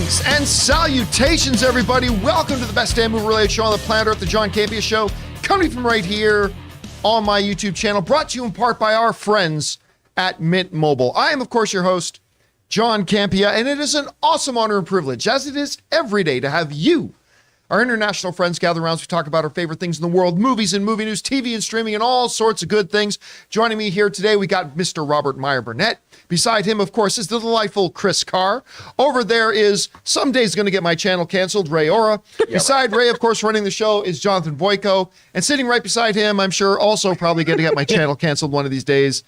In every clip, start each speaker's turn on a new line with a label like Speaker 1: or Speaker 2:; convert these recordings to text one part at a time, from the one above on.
Speaker 1: Greetings and salutations, everybody. Welcome to the best damn movie-related show on the planet Earth, the John Campea Show, coming from right here on my YouTube channel, brought to you in part by our friends at Mint Mobile. I am, of course, your host, John Campea, and it is an awesome honor and privilege, as it is every day, to have you, our international friends, gather around as we talk about our favorite things in the world, movies and movie news, TV and streaming, and all sorts of good things. Joining me here today, we got Mr. Robert Meyer Burnett. Beside him, of course, is the delightful Chris Carr. Over there is, some days going to get my channel canceled, Ray Ora. Beside Ray, of course, running the show is Jonathan Boyko. And sitting right beside him, I'm sure also probably going to get my channel canceled one of these days,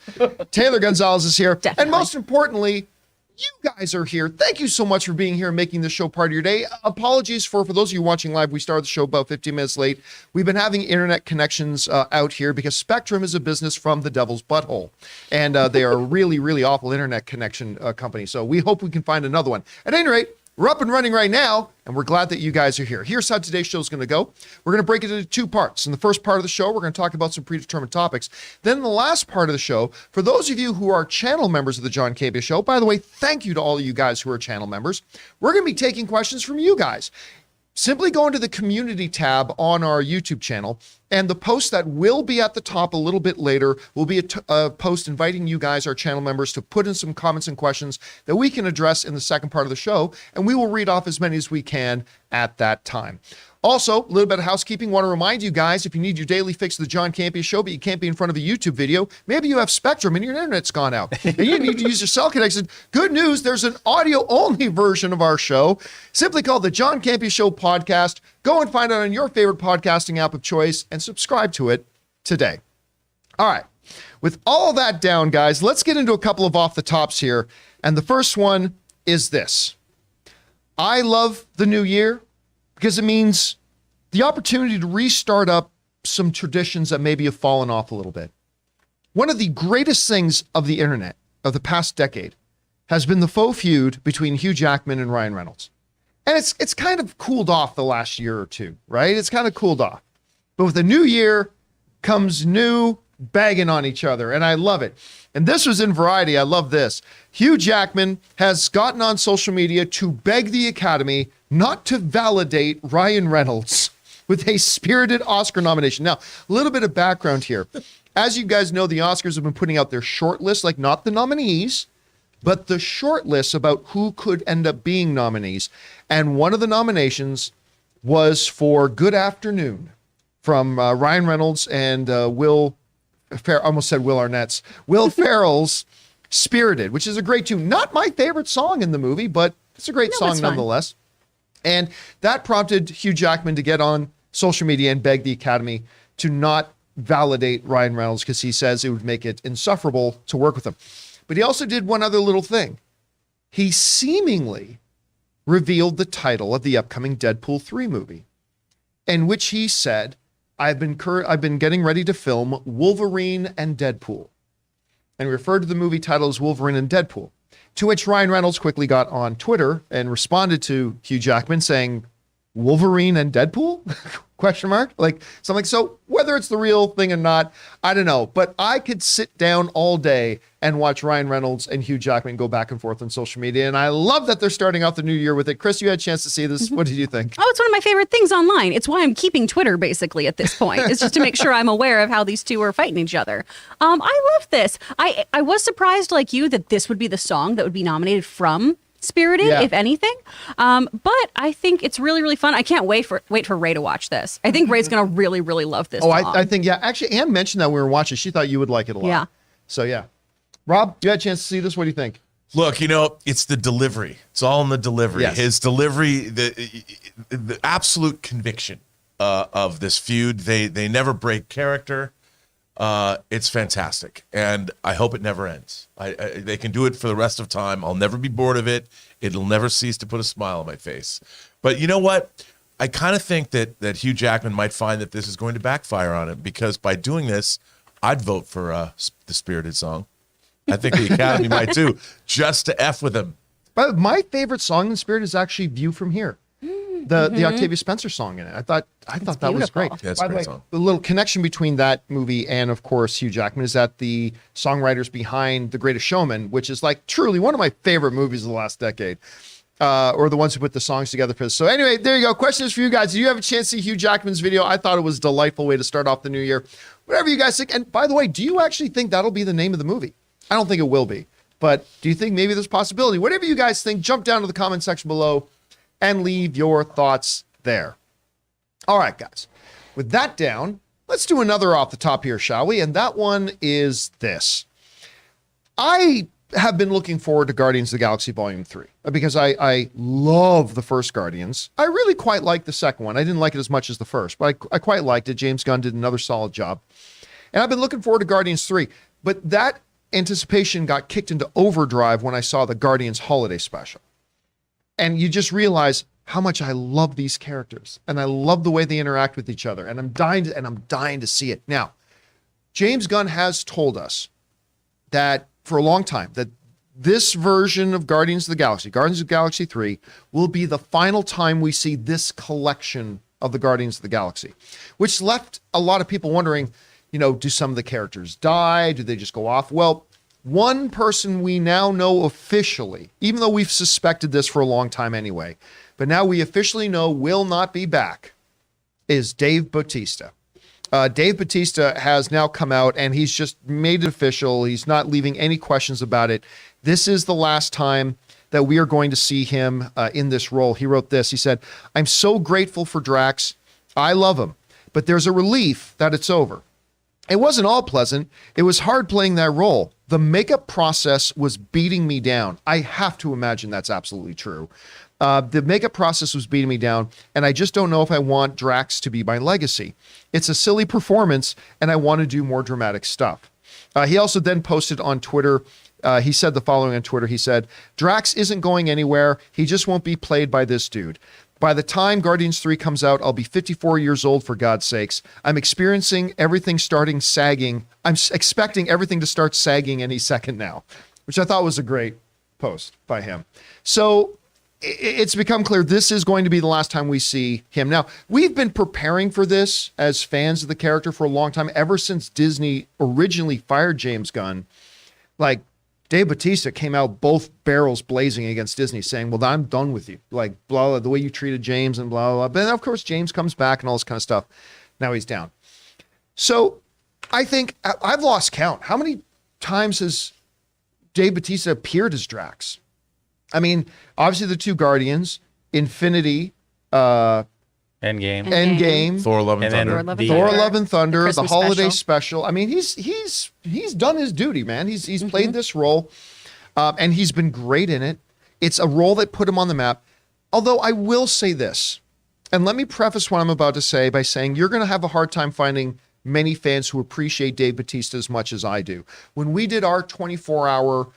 Speaker 1: Taylor Gonzalez is here.
Speaker 2: Definitely.
Speaker 1: And most importantly, you guys are here. Thank you so much for being here and making this show part of your day. Apologies for those of you watching live. We started the show about 15 minutes late. We've been having internet connections out here because Spectrum is a business from the devil's butthole. And they are a really, really awful internet connection company. So we hope we can find another one. At any rate, we're up and running right now, and we're glad that you guys are here. Here's how today's show is going to go. We're going to break it into two parts. In the first part of the show, we're going to talk about some predetermined topics. Then in the last part of the show, for those of you who are channel members of the John Campea Show, by the way, thank you to all of you guys who are channel members. We're going to be taking questions from you guys. Simply go into the community tab on our YouTube channel, and the post that will be at the top a little bit later will be a post inviting you guys, our channel members, to put in some comments and questions that we can address in the second part of the show, and we will read off as many as we can at that time. Also, a little bit of housekeeping. Want to remind you guys, if you need your daily fix of the John Campea Show, but you can't be in front of a YouTube video, maybe you have Spectrum and your internet's gone out, and you need to use your cell connection. Good news, there's an audio-only version of our show, simply called the John Campea Show Podcast. Go and find it on your favorite podcasting app of choice and subscribe to it today. All right. With all that down, guys, let's get into a couple of off-the-tops here. And the first one is this. I love the new year, because it means the opportunity to restart up some traditions that maybe have fallen off a little bit. One of the greatest things of the internet of the past decade has been the faux feud between Hugh Jackman and Ryan Reynolds. And it's kind of cooled off the last year or two, right? It's kind of cooled off. But with the new year comes new bagging on each other, and I love it. And this was in Variety. I love this. Hugh Jackman has gotten on social media to beg the Academy not to validate Ryan Reynolds with a spirited Oscar nomination. Now, a little bit of background here. As you guys know, the Oscars have been putting out their short list, like not the nominees, but the short list about who could end up being nominees. And one of the nominations was for Good Afternoon from Ryan Reynolds and Will Ferrell's Spirited, which is a great tune. Not my favorite song in the movie, but it's a great song nonetheless. And that prompted Hugh Jackman to get on social media and beg the Academy to not validate Ryan Reynolds because he says it would make it insufferable to work with him. But he also did one other little thing. He seemingly revealed the title of the upcoming Deadpool 3 movie, in which he said, I've been getting ready to film Wolverine and Deadpool. And referred to the movie title as Wolverine and Deadpool. To which Ryan Reynolds quickly got on Twitter and responded to Hugh Jackman saying, Wolverine and Deadpool? Question mark? Like something. So whether it's the real thing or not, I don't know. But I could sit down all day and watch Ryan Reynolds and Hugh Jackman go back and forth on social media. And I love that they're starting off the new year with it. Chris, you had a chance to see this. What did you think?
Speaker 2: Oh, it's one of my favorite things online. It's why I'm keeping Twitter basically at this point. It's just to make sure I'm aware of how these two are fighting each other. I love this. I was surprised like you that this would be the song that would be nominated from Spirited, if anything. But I think it's really, really fun. I can't wait for Ray to watch this. I think Ray's going to really, really love this song.
Speaker 1: I think, actually, Anne mentioned that when we were watching. She thought you would like it a lot.
Speaker 2: Yeah.
Speaker 1: So, yeah. Rob, you had a chance to see this. What do you think?
Speaker 3: Look, it's the delivery. It's all in the delivery.
Speaker 1: Yes.
Speaker 3: His delivery, the absolute conviction of this feud. They never break character. It's fantastic, and I hope it never ends. They can do it for the rest of time. I'll never be bored of it. It'll never cease to put a smile on my face. But you know what? I kind of think that Hugh Jackman might find that this is going to backfire on him, because by doing this, I'd vote for the Spirited song. I think the Academy might too, just to F with him.
Speaker 1: But my favorite song in Spirit is actually View From Here. The Octavia Spencer song in it. I thought that was great.
Speaker 3: Yeah, it's
Speaker 1: By
Speaker 3: a
Speaker 1: the
Speaker 3: great
Speaker 1: way,
Speaker 3: song.
Speaker 1: the little connection between that movie and, of course, Hugh Jackman is that the songwriters behind The Greatest Showman, which is like truly one of my favorite movies of the last decade, or the ones who put the songs together for this. So anyway, there you go. Question is for you guys. Did you have a chance to see Hugh Jackman's video? I thought it was a delightful way to start off the new year. Whatever you guys think. And by the way, do you actually think that'll be the name of the movie? I don't think it will be. But do you think maybe there's a possibility? Whatever you guys think, jump down to the comment section below and leave your thoughts there. All right, guys. With that down, let's do another off the top here, shall we? And that one is this. I have been looking forward to Guardians of the Galaxy Volume 3 because I love the first Guardians. I really quite like the second one. I didn't like it as much as the first, but I quite liked it. James Gunn did another solid job. And I've been looking forward to Guardians 3. But that anticipation got kicked into overdrive when I saw the Guardians Holiday Special. And you just realize how much I love these characters. And I love the way they interact with each other. And I'm dying to see it. Now, James Gunn has told us that for a long time that this version of Guardians of the Galaxy 3, will be the final time we see this collection of the Guardians of the Galaxy, which left a lot of people wondering, do some of the characters die? Do they just go off? Well, one person we now know officially, even though we've suspected this for a long time anyway, but now we officially know will not be back, is Dave Bautista. Dave Bautista has now come out and he's just made it official. He's not leaving any questions about it. This is the last time that we are going to see him in this role. He wrote this. He said, "I'm so grateful for Drax. I love him, but there's a relief that it's over. It wasn't all pleasant. It was hard playing that role. The makeup process was beating me down." I have to imagine that's absolutely true. The makeup process was beating me down, and I just don't know if I want Drax to be my legacy. It's a silly performance, and I want to do more dramatic stuff. He also then posted on Twitter, he said the following on Twitter. He said, "Drax isn't going anywhere. He just won't be played by this dude. By the time Guardians 3 comes out, I'll be 54 years old, for God's sakes. I'm experiencing everything starting sagging. I'm expecting everything to start sagging any second now," which I thought was a great post by him. So it's become clear this is going to be the last time we see him. Now, we've been preparing for this as fans of the character for a long time, ever since Disney originally fired James Gunn. Like, Dave Bautista came out both barrels blazing against Disney, saying, "Well, I'm done with you. Like, blah, blah, the way you treated James and blah, blah, blah." But then, of course, James comes back and all this kind of stuff. Now he's down. So I think I've lost count. How many times has Dave Bautista appeared as Drax? I mean, obviously the two Guardians, Infinity, Endgame,
Speaker 3: Thor: Love and
Speaker 4: And then
Speaker 3: Thunder.
Speaker 1: Thor: Love and Thunder, the
Speaker 2: Christmas
Speaker 1: holiday
Speaker 2: special.
Speaker 1: special. I mean, he's done his duty, man. He's played this role, and he's been great in it. It's a role that put him on the map. Although I will say this, and let me preface what I'm about to say by saying you're going to have a hard time finding many fans who appreciate Dave Bautista as much as I do. When we did our 24-hour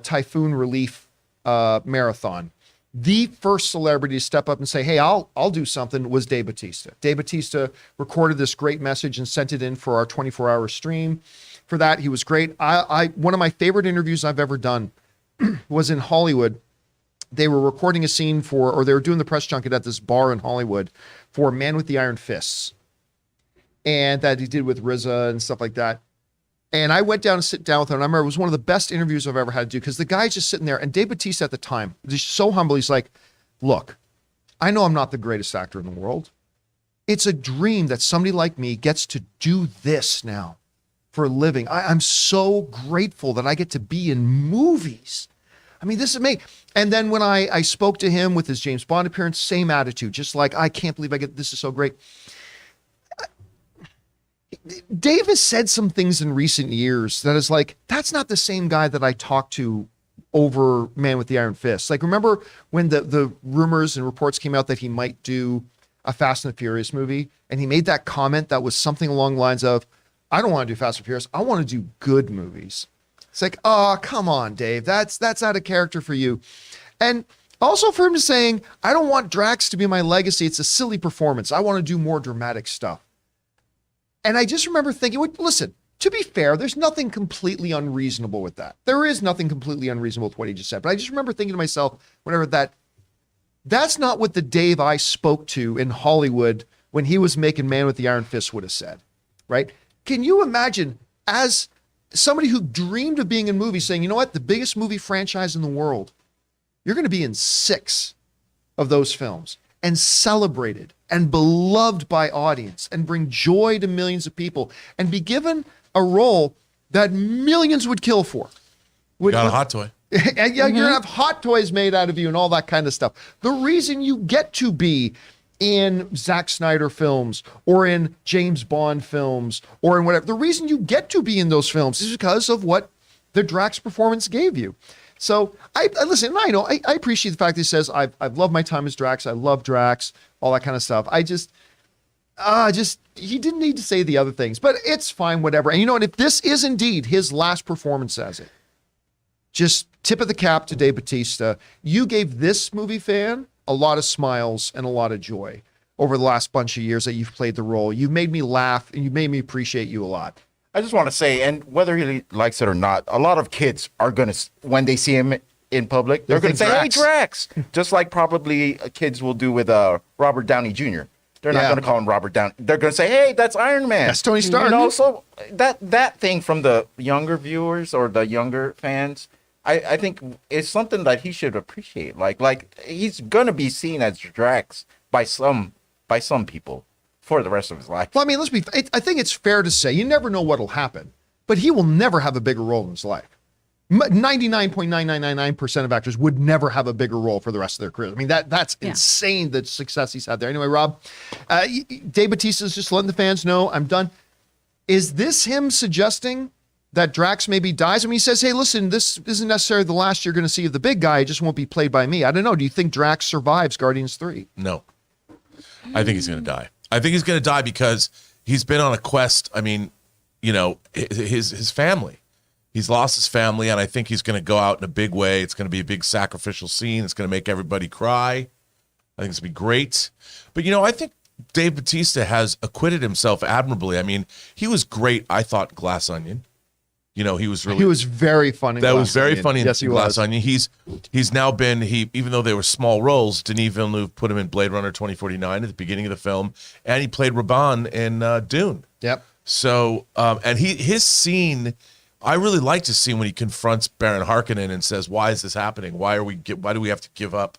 Speaker 1: typhoon relief marathon, the first celebrity to step up and say, "Hey, I'll do something," was Dave Bautista. Dave Bautista recorded this great message and sent it in for our 24-hour stream. For that, he was great. One of my favorite interviews I've ever done was in Hollywood. They were recording a scene they were doing the press junket at this bar in Hollywood for Man with the Iron Fists, and that he did with RZA and stuff like that. And I went down and sit down with him. And I remember it was one of the best interviews I've ever had to do, because the guy's just sitting there. And Dave Bautista at the time, just so humble. He's like, "Look, I know I'm not the greatest actor in the world. It's a dream that somebody like me gets to do this now for a living. I'm so grateful that I get to be in movies. I mean, this is me." And then when I spoke to him with his James Bond appearance, same attitude, just like, "I can't believe this is so great." Dave has said some things in recent years that is like, that's not the same guy that I talked to over Man with the Iron Fist. Like, remember when the rumors and reports came out that he might do a Fast and the Furious movie, and he made that comment that was something along the lines of, "I don't want to do Fast and Furious. I want to do good movies." It's like, oh, come on, Dave. That's out of character for you. And also for him to saying, "I don't want Drax to be my legacy. It's a silly performance. I want to do more dramatic stuff." And I just remember thinking, well, listen, to be fair, there's nothing completely unreasonable with that. There is nothing completely unreasonable with what he just said. But I just remember thinking to myself, whenever that's not what the Dave I spoke to in Hollywood when he was making Man with the Iron Fist would have said, right? Can you imagine, as somebody who dreamed of being in movies, saying, "You know what, the biggest movie franchise in the world, You're going to be in 6 of those films and celebrated and beloved by audience and bring joy to millions of people and be given a role that millions would kill for.
Speaker 3: Got a hot toy.
Speaker 1: And you're gonna have hot toys made out of you and all that kind of stuff. The reason you get to be in Zack Snyder films or in James Bond films or in whatever, the reason you get to be in those films is because of what the Drax performance gave you. So I listen, I know I appreciate the fact that he says I've loved my time as Drax. I love Drax, all that kind of stuff. I just he didn't need to say the other things, but it's fine, whatever. And you know what? If this is indeed his last performance as it, just tip of the cap to Dave Bautista. You gave this movie fan a lot of smiles and a lot of joy over the last bunch of years that you've played the role. You've made me laugh and you've made me appreciate you a lot.
Speaker 4: I just want to say, and whether he likes it or not, a lot of kids are going to, when they see him in public, they're going to say,
Speaker 1: Drax.
Speaker 4: "Hey, Drax," just like probably kids will do with Robert Downey Jr. They're not going to call him Robert Downey. They're going to say, "Hey, that's Iron Man.
Speaker 1: That's Tony Stark."
Speaker 4: You know, so that thing from the younger viewers or the younger fans, I think is something that he should appreciate. Like he's going to be seen as Drax by some people for the rest of his life.
Speaker 1: Well, I mean, I think it's fair to say you never know what'll happen, but he will never have a bigger role in his life. 99.9999% of actors would never have a bigger role for the rest of their career. I mean, that's insane, the success he's had there. Anyway, Rob, Dave Bautista's just letting the fans know, I'm done. Is this him suggesting that Drax maybe dies? I mean, he says, hey, listen, this isn't necessarily the last you're going to see of the big guy. It just won't be played by me. I don't know. Do you think Drax survives Guardians 3?
Speaker 3: No. I think he's going to die. I think he's going to die because he's been on a quest. I mean, you know, his family. He's lost his family, and I think he's going to go out in a big way. It's going to be a big sacrificial scene. It's going to make everybody cry. I think it's going to be great. But, you know, I think Dave Bautista has acquitted himself admirably. I mean, he was great, I thought, Glass Onion. You know, he was
Speaker 1: very funny.
Speaker 3: That was very funny in
Speaker 1: yes, he
Speaker 3: Glass
Speaker 1: was.
Speaker 3: Onion. He's now been, even though they were small roles, Denis Villeneuve put him in Blade Runner 2049 at the beginning of the film, and he played Raban in Dune.
Speaker 1: Yep.
Speaker 3: So, and his scene, I really liked his scene when he confronts Baron Harkonnen and says, why is this happening? Why do we have to give up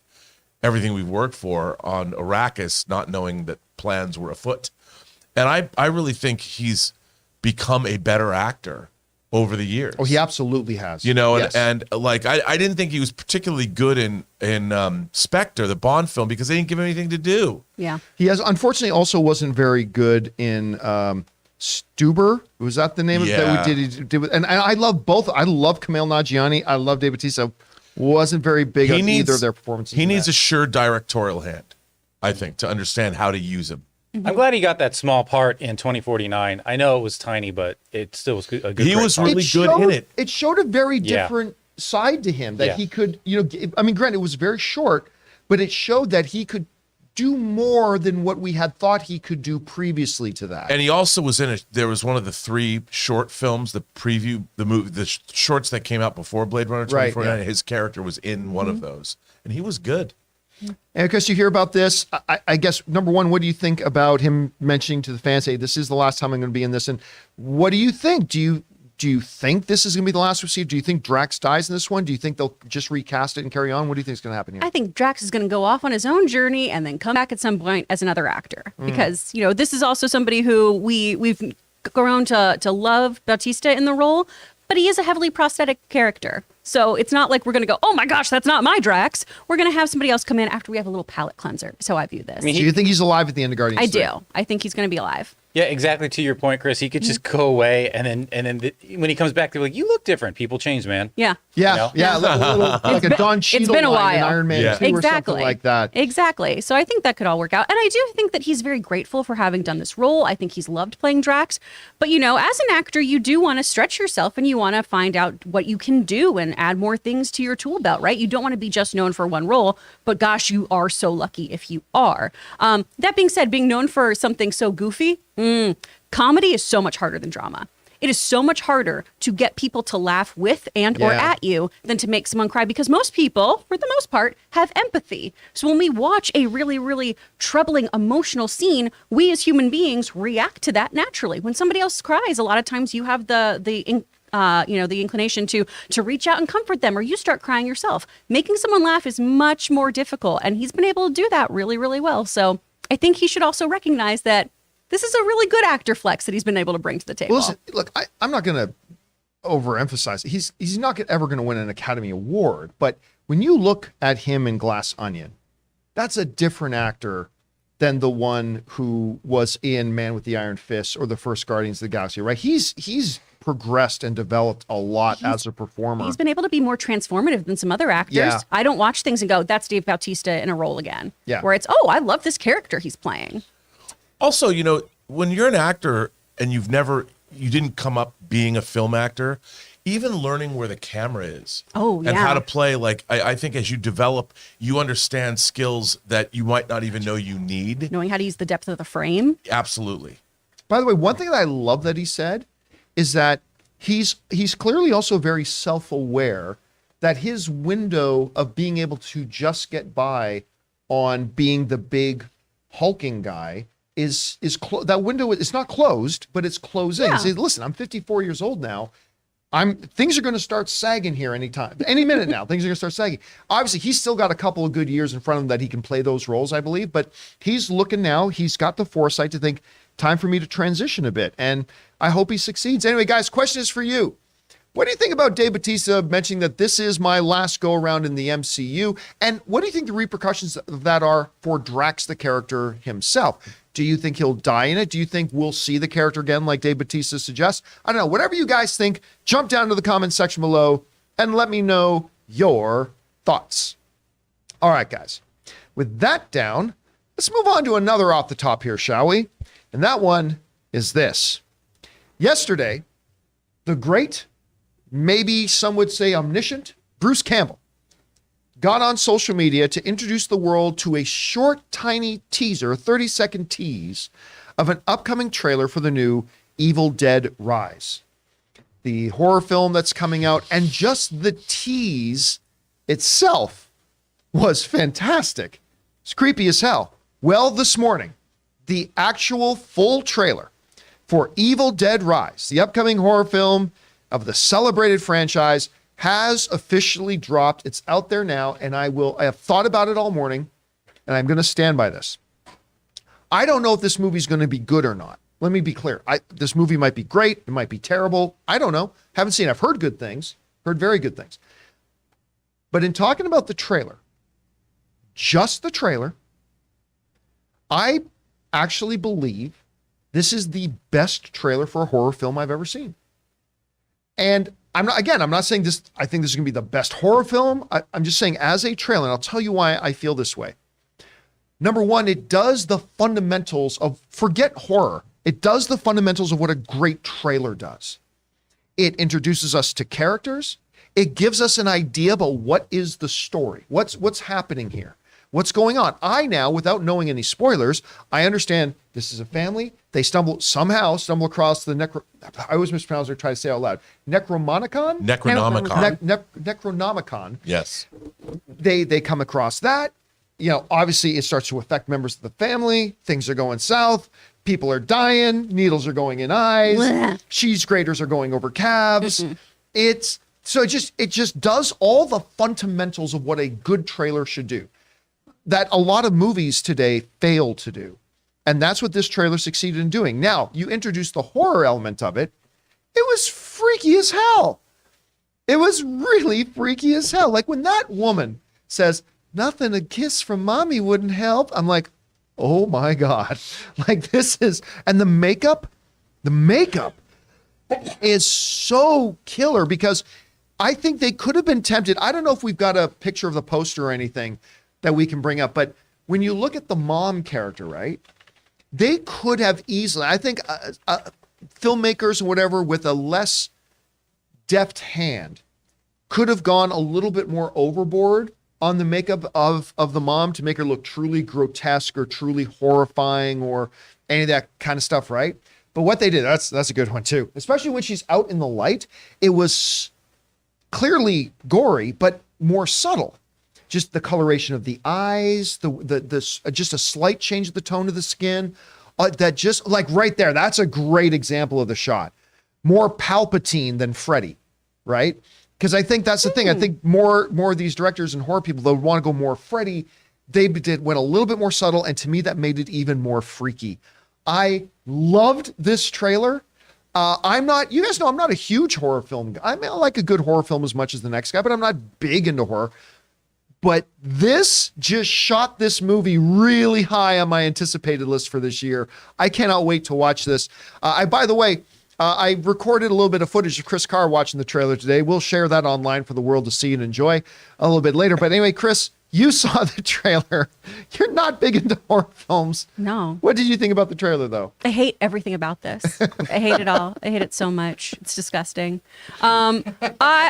Speaker 3: everything we've worked for on Arrakis, not knowing that plans were afoot? And I really think he's become a better actor over the years.
Speaker 1: Oh, he absolutely has.
Speaker 3: You know,
Speaker 1: Yes.
Speaker 3: and like I didn't think he was particularly good in Spectre, the Bond film, because they didn't give him anything to do.
Speaker 2: Yeah.
Speaker 1: He unfortunately also wasn't very good in Stuber. Was that the name of it that we did? And I love both. I love Kumail Nanjiani. I love Dave Bautista. Wasn't very big on either of their performances.
Speaker 3: He needs a sure directorial hand, I think, to understand how to use him.
Speaker 5: I'm glad he got that small part in 2049. I know it was tiny, but it still was a good.
Speaker 3: He was
Speaker 5: part.
Speaker 3: really good in it.
Speaker 1: It showed a very different side to him that he could, you know, I mean, granted, it was very short, but it showed that he could do more than what we had thought he could do previously to that.
Speaker 3: And he also was in there was one of the 3 short films, the movie, the shorts that came out before Blade Runner 2049.
Speaker 1: Right,
Speaker 3: His character was in one of those, and he was good.
Speaker 1: And because you hear about this, I guess, number one, what do you think about him mentioning to the fans, hey, this is the last time I'm going to be in this? And what do you think? Do you think this is going to be the last we see? Do you think Drax dies in this one? Do you think they'll just recast it and carry on? What do you think is going to happen here?
Speaker 2: I think Drax is going to go off on his own journey and then come back at some point as another actor. Because, you know, this is also somebody who we've grown to love Bautista in the role, but he is a heavily prosthetic character. So it's not like we're going to go, oh my gosh, that's not my Drax. We're going to have somebody else come in after we have a little palate cleanser. So I view this.
Speaker 5: I mean,
Speaker 1: So you think he's alive at the end of Guardians
Speaker 2: I
Speaker 1: 3?
Speaker 2: do. I think he's going to be alive.
Speaker 5: Yeah, exactly. To your point, Chris, he could just go away, and then when he comes back, they're like, "You look different." People change, man.
Speaker 2: Yeah.
Speaker 1: Yeah,
Speaker 5: You know?
Speaker 1: yeah, like a Don Cheadle
Speaker 2: it's been a
Speaker 1: line in
Speaker 2: while.
Speaker 1: Iron Man
Speaker 3: Yeah.
Speaker 1: 2 or something like that.
Speaker 2: Exactly. So I think that could all work out. And I do think that he's very grateful for having done this role. I think he's loved playing Drax. But, you know, as an actor, you do want to stretch yourself and you want to find out what you can do and add more things to your tool belt, right? You don't want to be just known for one role, but gosh, you are so lucky if you are. That being said, being known for something so goofy, comedy is so much harder than drama. It is so much harder to get people to laugh with and or at you than to make someone cry, because most people, for the most part, have empathy. So when we watch a really, really troubling, emotional scene, we as human beings react to that naturally. When somebody else cries, a lot of times you have the the inclination to reach out and comfort them, or you start crying yourself. Making someone laugh is much more difficult, and he's been able to do that really, really well. So I think he should also recognize that this is a really good actor flex that he's been able to bring to the table.
Speaker 1: Well, listen, look, I'm not going to overemphasize it. He's not ever going to win an Academy Award, but when you look at him in Glass Onion, that's a different actor than the one who was in Man with the Iron Fist or the first Guardians of the Galaxy, right? He's progressed and developed a lot as a performer.
Speaker 2: He's been able to be more transformative than some other actors.
Speaker 1: Yeah.
Speaker 2: I don't watch things and go, that's Dave Bautista in a role again.
Speaker 1: Yeah.
Speaker 2: Where it's, oh, I love this character he's playing.
Speaker 3: Also, when you're an actor and you didn't come up being a film actor, even learning where the camera is and how to play, like, I think as you develop, you understand skills that you might not even know you need.
Speaker 2: Knowing how to use the depth of the frame.
Speaker 3: Absolutely.
Speaker 1: By the way, one thing that I love that he said is that he's clearly also very self-aware that his window of being able to just get by on being the big hulking guy is that window is not closed, but it's closing.
Speaker 2: Yeah.
Speaker 1: Say, listen, I'm 54 years old now. Things are going to start sagging here any minute now. Things are going to start sagging. Obviously, he's still got a couple of good years in front of him that he can play those roles, I believe. But he's looking now. He's got the foresight to think, time for me to transition a bit. And I hope he succeeds. Anyway, guys, question is for you. What do you think about Dave Bautista mentioning that this is my last go around in the MCU? And what do you think the repercussions of that are for Drax, the character himself? Do you think he'll die in it? Do you think we'll see the character again like Dave Bautista suggests? I don't know. Whatever you guys think, jump down to the comments section below and let me know your thoughts. All right, guys. With that down, let's move on to another off the top here, shall we? And that one is this. Yesterday, the great, maybe some would say omniscient, Bruce Campbell got on social media to introduce the world to a short, tiny teaser, a 30-second tease of an upcoming trailer for the new Evil Dead Rise, the horror film that's coming out. And just the tease itself was fantastic. It's creepy as hell. Well, this morning, the actual full trailer for Evil Dead Rise, the upcoming horror film of the celebrated franchise, has officially dropped. It's out there now, and I have thought about it all morning, and I'm going to stand by this. I don't know if this movie's going to be good or not. Let me be clear. This movie might be great. It might be terrible. I don't know. Haven't seen it. I've heard good things, heard very good things. But in talking about the trailer, just the trailer, I actually believe this is the best trailer for a horror film I've ever seen. And I'm not saying this, I think this is going to be the best horror film. I'm just saying as a trailer, and I'll tell you why I feel this way. Number one, it does the fundamentals of, forget horror, it does the fundamentals of what a great trailer does. It introduces us to characters. It gives us an idea about what is the story. What's happening here? What's going on? I now, without knowing any spoilers, I understand this is a family. They stumble across the I always mispronounce or try to say it out loud. Necronomicon? Necronomicon.
Speaker 3: Yes.
Speaker 1: They come across that. Obviously it starts to affect members of the family. Things are going south. People are dying. Needles are going in eyes.
Speaker 2: Blech.
Speaker 1: Cheese graters are going over calves. It just does all the fundamentals of what a good trailer should do that a lot of movies today fail to do. And that's what this trailer succeeded in doing. Now, you introduce the horror element of it. It was freaky as hell. It was really freaky as hell. Like when that woman says, nothing, a kiss from mommy wouldn't help. I'm like, oh my God. Like this is, and the makeup is so killer because I think they could have been tempted. I don't know if we've got a picture of the poster or anything that we can bring up, but when you look at the mom character, right? They could have easily, I think filmmakers and whatever with a less deft hand could have gone a little bit more overboard on the makeup of the mom to make her look truly grotesque or truly horrifying or any of that kind of stuff, right? But what they did, that's a good one too. Especially when she's out in the light, it was clearly gory, but more subtle. Just the coloration of the eyes, just a slight change of the tone of the skin. That just like right there, that's a great example of the shot. more Palpatine than Freddy, right? Because I think that's the thing. I think more of these directors and horror people, they'll want to go more Freddy. They went a little bit more subtle, and to me, that made it even more freaky. I loved this trailer. You guys know I'm not a huge horror film guy. I mean, I like a good horror film as much as the next guy, but I'm not big into horror. But this just shot this movie really high on my anticipated list for this year. I cannot wait to watch this. By the way, I recorded a little bit of footage of Chris Carr watching the trailer today. We'll share that online for the world to see and enjoy a little bit later. But anyway, Chris, you saw the trailer. You're not big into horror films.
Speaker 2: No.
Speaker 1: What did you think about the trailer, though?
Speaker 2: I hate everything about this. I hate it all. I hate it so much. It's disgusting. I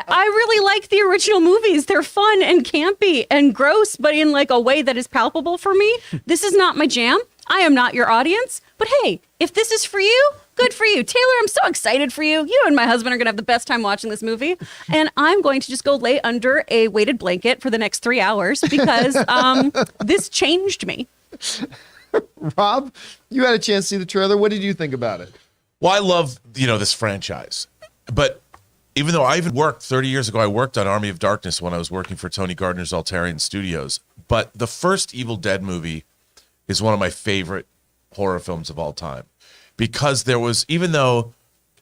Speaker 2: really like the original movies. They're fun and campy and gross, but in like a way that is palpable for me. This is not my jam. I am not your audience. But hey, if this is for you, good for you. Taylor, I'm so excited for you. You and my husband are going to have the best time watching this movie. And I'm going to just go lay under a weighted blanket for the next 3 hours because this changed me.
Speaker 1: Rob, you had a chance to see the trailer. What did you think about it?
Speaker 3: Well, I love, this franchise. But even though I even worked 30 years ago, I worked on Army of Darkness when I was working for Tony Gardner's Altarian Studios. But the first Evil Dead movie is one of my favorite horror films of all time. Because there was, even though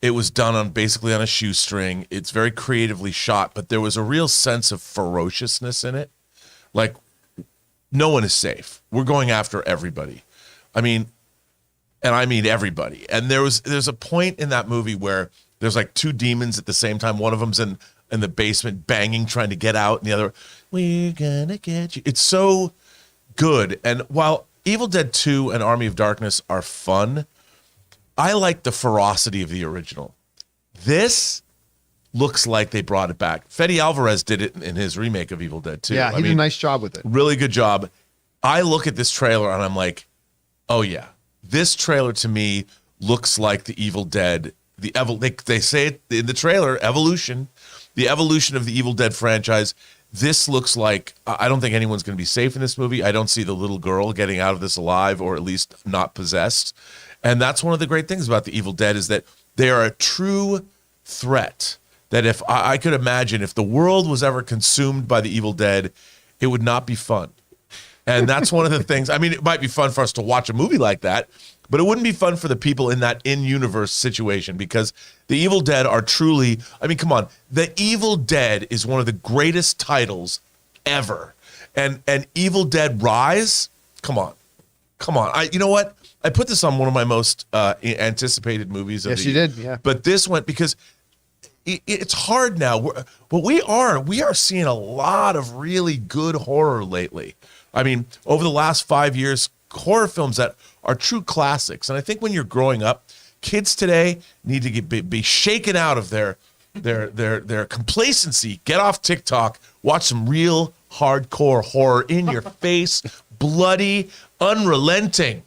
Speaker 3: it was done basically on a shoestring, it's very creatively shot, but there was a real sense of ferociousness in it. Like, no one is safe. We're going after everybody. I mean everybody. And there's a point in that movie where there's like two demons at the same time. One of them's in the basement banging, trying to get out, and the other, we're gonna get you. It's so good. And while Evil Dead 2 and Army of Darkness are fun, I like the ferocity of the original. This looks like they brought it back. Fede Alvarez did it in his remake of Evil Dead 2.
Speaker 1: Yeah, he did a nice job with it.
Speaker 3: Really good job. I look at this trailer and I'm like, oh yeah, this trailer to me looks like the Evil Dead. They say it in the trailer, evolution, the evolution of the Evil Dead franchise. This looks like, I don't think anyone's going to be safe in this movie. I don't see the little girl getting out of this alive, or at least not possessed. And that's one of the great things about the Evil Dead is that they are a true threat. That if I could imagine if the world was ever consumed by the Evil Dead, it would not be fun. And that's one of the things. I mean, it might be fun for us to watch a movie like that, but it wouldn't be fun for the people in that in-universe situation, because the Evil Dead are truly, I mean, come on. The Evil Dead is one of the greatest titles ever. And Evil Dead Rise, come on. You know what? I put this on one of my most anticipated movies.
Speaker 1: Yes, you did, yeah.
Speaker 3: But this went because it's hard now. But we are seeing a lot of really good horror lately. I mean, over the last 5 years, horror films that are true classics. And I think when you're growing up, kids today need to be shaken out of their complacency. Get off TikTok, watch some real hardcore horror, in your face, bloody, unrelenting.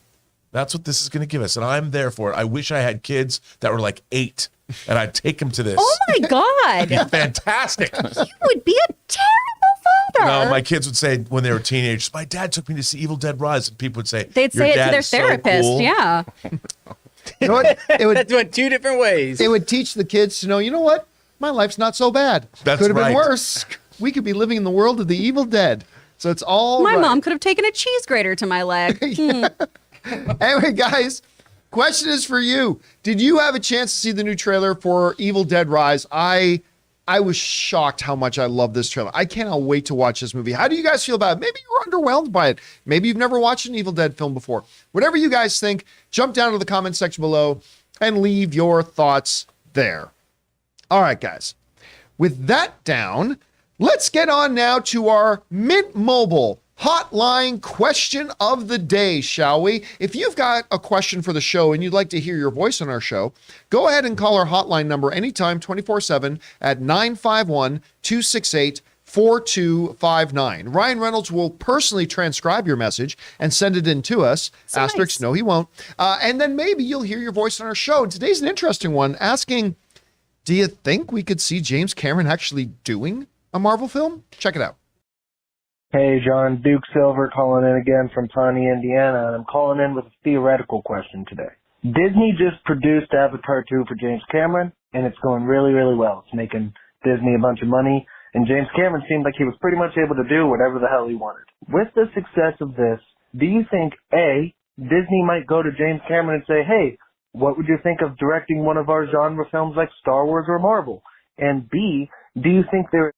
Speaker 3: That's what this is going to give us, and I'm there for it. I wish I had kids that were like 8, and I'd take them to this.
Speaker 2: Oh my God.
Speaker 3: It'd be fantastic.
Speaker 2: You would be a terrible father.
Speaker 3: No, my kids would say when they were teenagers, my dad took me to see Evil Dead Rise, and people would say,
Speaker 2: They'd say it to their therapist.
Speaker 3: So cool.
Speaker 2: Yeah.
Speaker 1: You know what?
Speaker 5: That went two different ways.
Speaker 1: It would teach the kids to know, you know what? My life's not so bad.
Speaker 3: That's
Speaker 1: could have
Speaker 3: right.
Speaker 1: been worse. We could be living in the world of the Evil Dead. So it's all
Speaker 2: My
Speaker 1: right.
Speaker 2: mom could have taken a cheese grater to my leg.
Speaker 1: Anyway, guys, question is for you. Did you have a chance to see the new trailer for Evil Dead Rise? I was shocked how much I love this trailer. I cannot wait to watch this movie. How do you guys feel about it? Maybe you were underwhelmed by it. Maybe you've never watched an Evil Dead film before. Whatever you guys think, jump down to the comment section below and leave your thoughts there. All right, guys. With that down, let's get on now to our Mint Mobile hotline question of the day, shall we? If you've got a question for the show and you'd like to hear your voice on our show, go ahead and call our hotline number anytime, 24/7 at 951-268-4259. Ryan Reynolds will personally transcribe your message and send it in to us.
Speaker 2: So
Speaker 1: Asterisk,
Speaker 2: nice.
Speaker 1: no, he won't. And then maybe you'll hear your voice on our show. And today's an interesting one, asking, do you think we could see James Cameron actually doing a Marvel film? Check it out.
Speaker 6: Hey, John, Duke Silver calling in again from Pawnee, Indiana, and I'm calling in with a theoretical question today. Disney just produced Avatar 2 for James Cameron, and it's going really, really well. It's making Disney a bunch of money, and James Cameron seemed like he was pretty much able to do whatever the hell he wanted. With the success of this, do you think, A, Disney might go to James Cameron and say, hey, what would you think of directing one of our genre films like Star Wars or Marvel? And B, do you think there...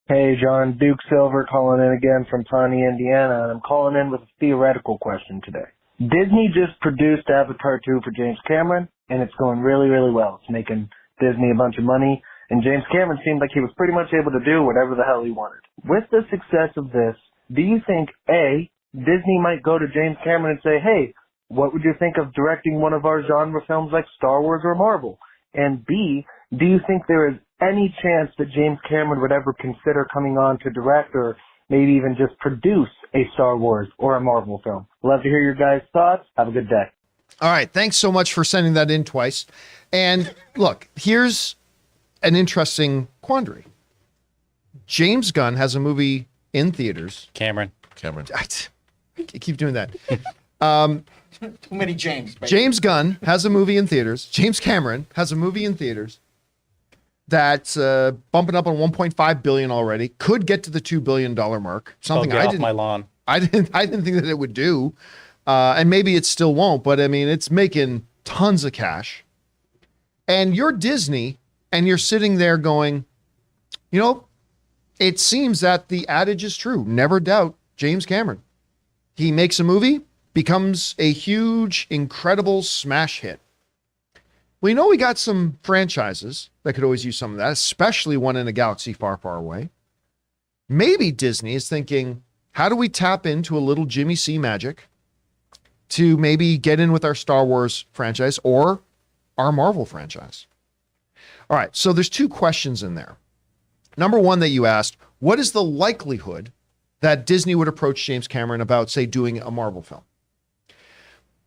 Speaker 6: Hey, John, Duke Silver calling in again from Pawnee, Indiana, and I'm calling in with a theoretical question today. Disney just produced Avatar 2 for James Cameron, and it's going really, really well. It's making Disney a bunch of money, and James Cameron seemed like he was pretty much able to do whatever the hell he wanted. With the success of this, do you think, A, Disney might go to James Cameron and say, hey, what would you think of directing one of our genre films like Star Wars or Marvel? And B, do you think there is any chance that James Cameron would ever consider coming on to direct or maybe even just produce a Star Wars or a Marvel film? Love to hear your guys' thoughts. Have a good day.
Speaker 1: All right. Thanks so much for sending that in twice. And look, here's an interesting quandary. James Gunn has a movie in theaters.
Speaker 5: Cameron.
Speaker 1: I keep doing that.
Speaker 4: Too many James, baby.
Speaker 1: James Gunn has a movie in theaters. James Cameron has a movie in theaters that's bumping up on 1.5 billion already. Could get to the $2 billion mark. Something
Speaker 5: Get
Speaker 1: I
Speaker 5: off
Speaker 1: didn't.
Speaker 5: my lawn.
Speaker 1: I didn't think that it would do, and maybe it still won't. But I mean, it's making tons of cash. And you're Disney, and you're sitting there going, you know, it seems that the adage is true. Never doubt James Cameron. He makes a movie, becomes a huge, incredible smash hit. We know we got some franchises that could always use some of that, especially one in a galaxy far, far away. Maybe Disney is thinking, how do we tap into a little Jimmy C magic to maybe get in with our Star Wars franchise or our Marvel franchise? All right, so there's two questions in there. Number one that you asked, what is the likelihood that Disney would approach James Cameron about, say, doing a Marvel film?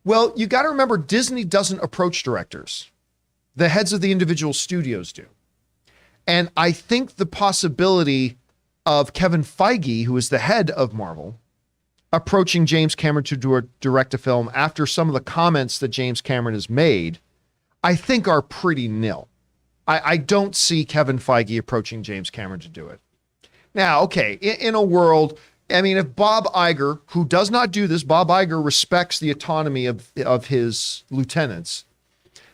Speaker 1: Well, you got to remember, Disney doesn't approach directors. The heads of the individual studios do. And I think the possibility of Kevin Feige, who is the head of Marvel, approaching James Cameron to direct a film after some of the comments that James Cameron has made, I think are pretty nil. I don't see Kevin Feige approaching James Cameron to do it. Now, okay, in a world, I mean, if Bob Iger, who does not do this, Bob Iger respects the autonomy of his lieutenants.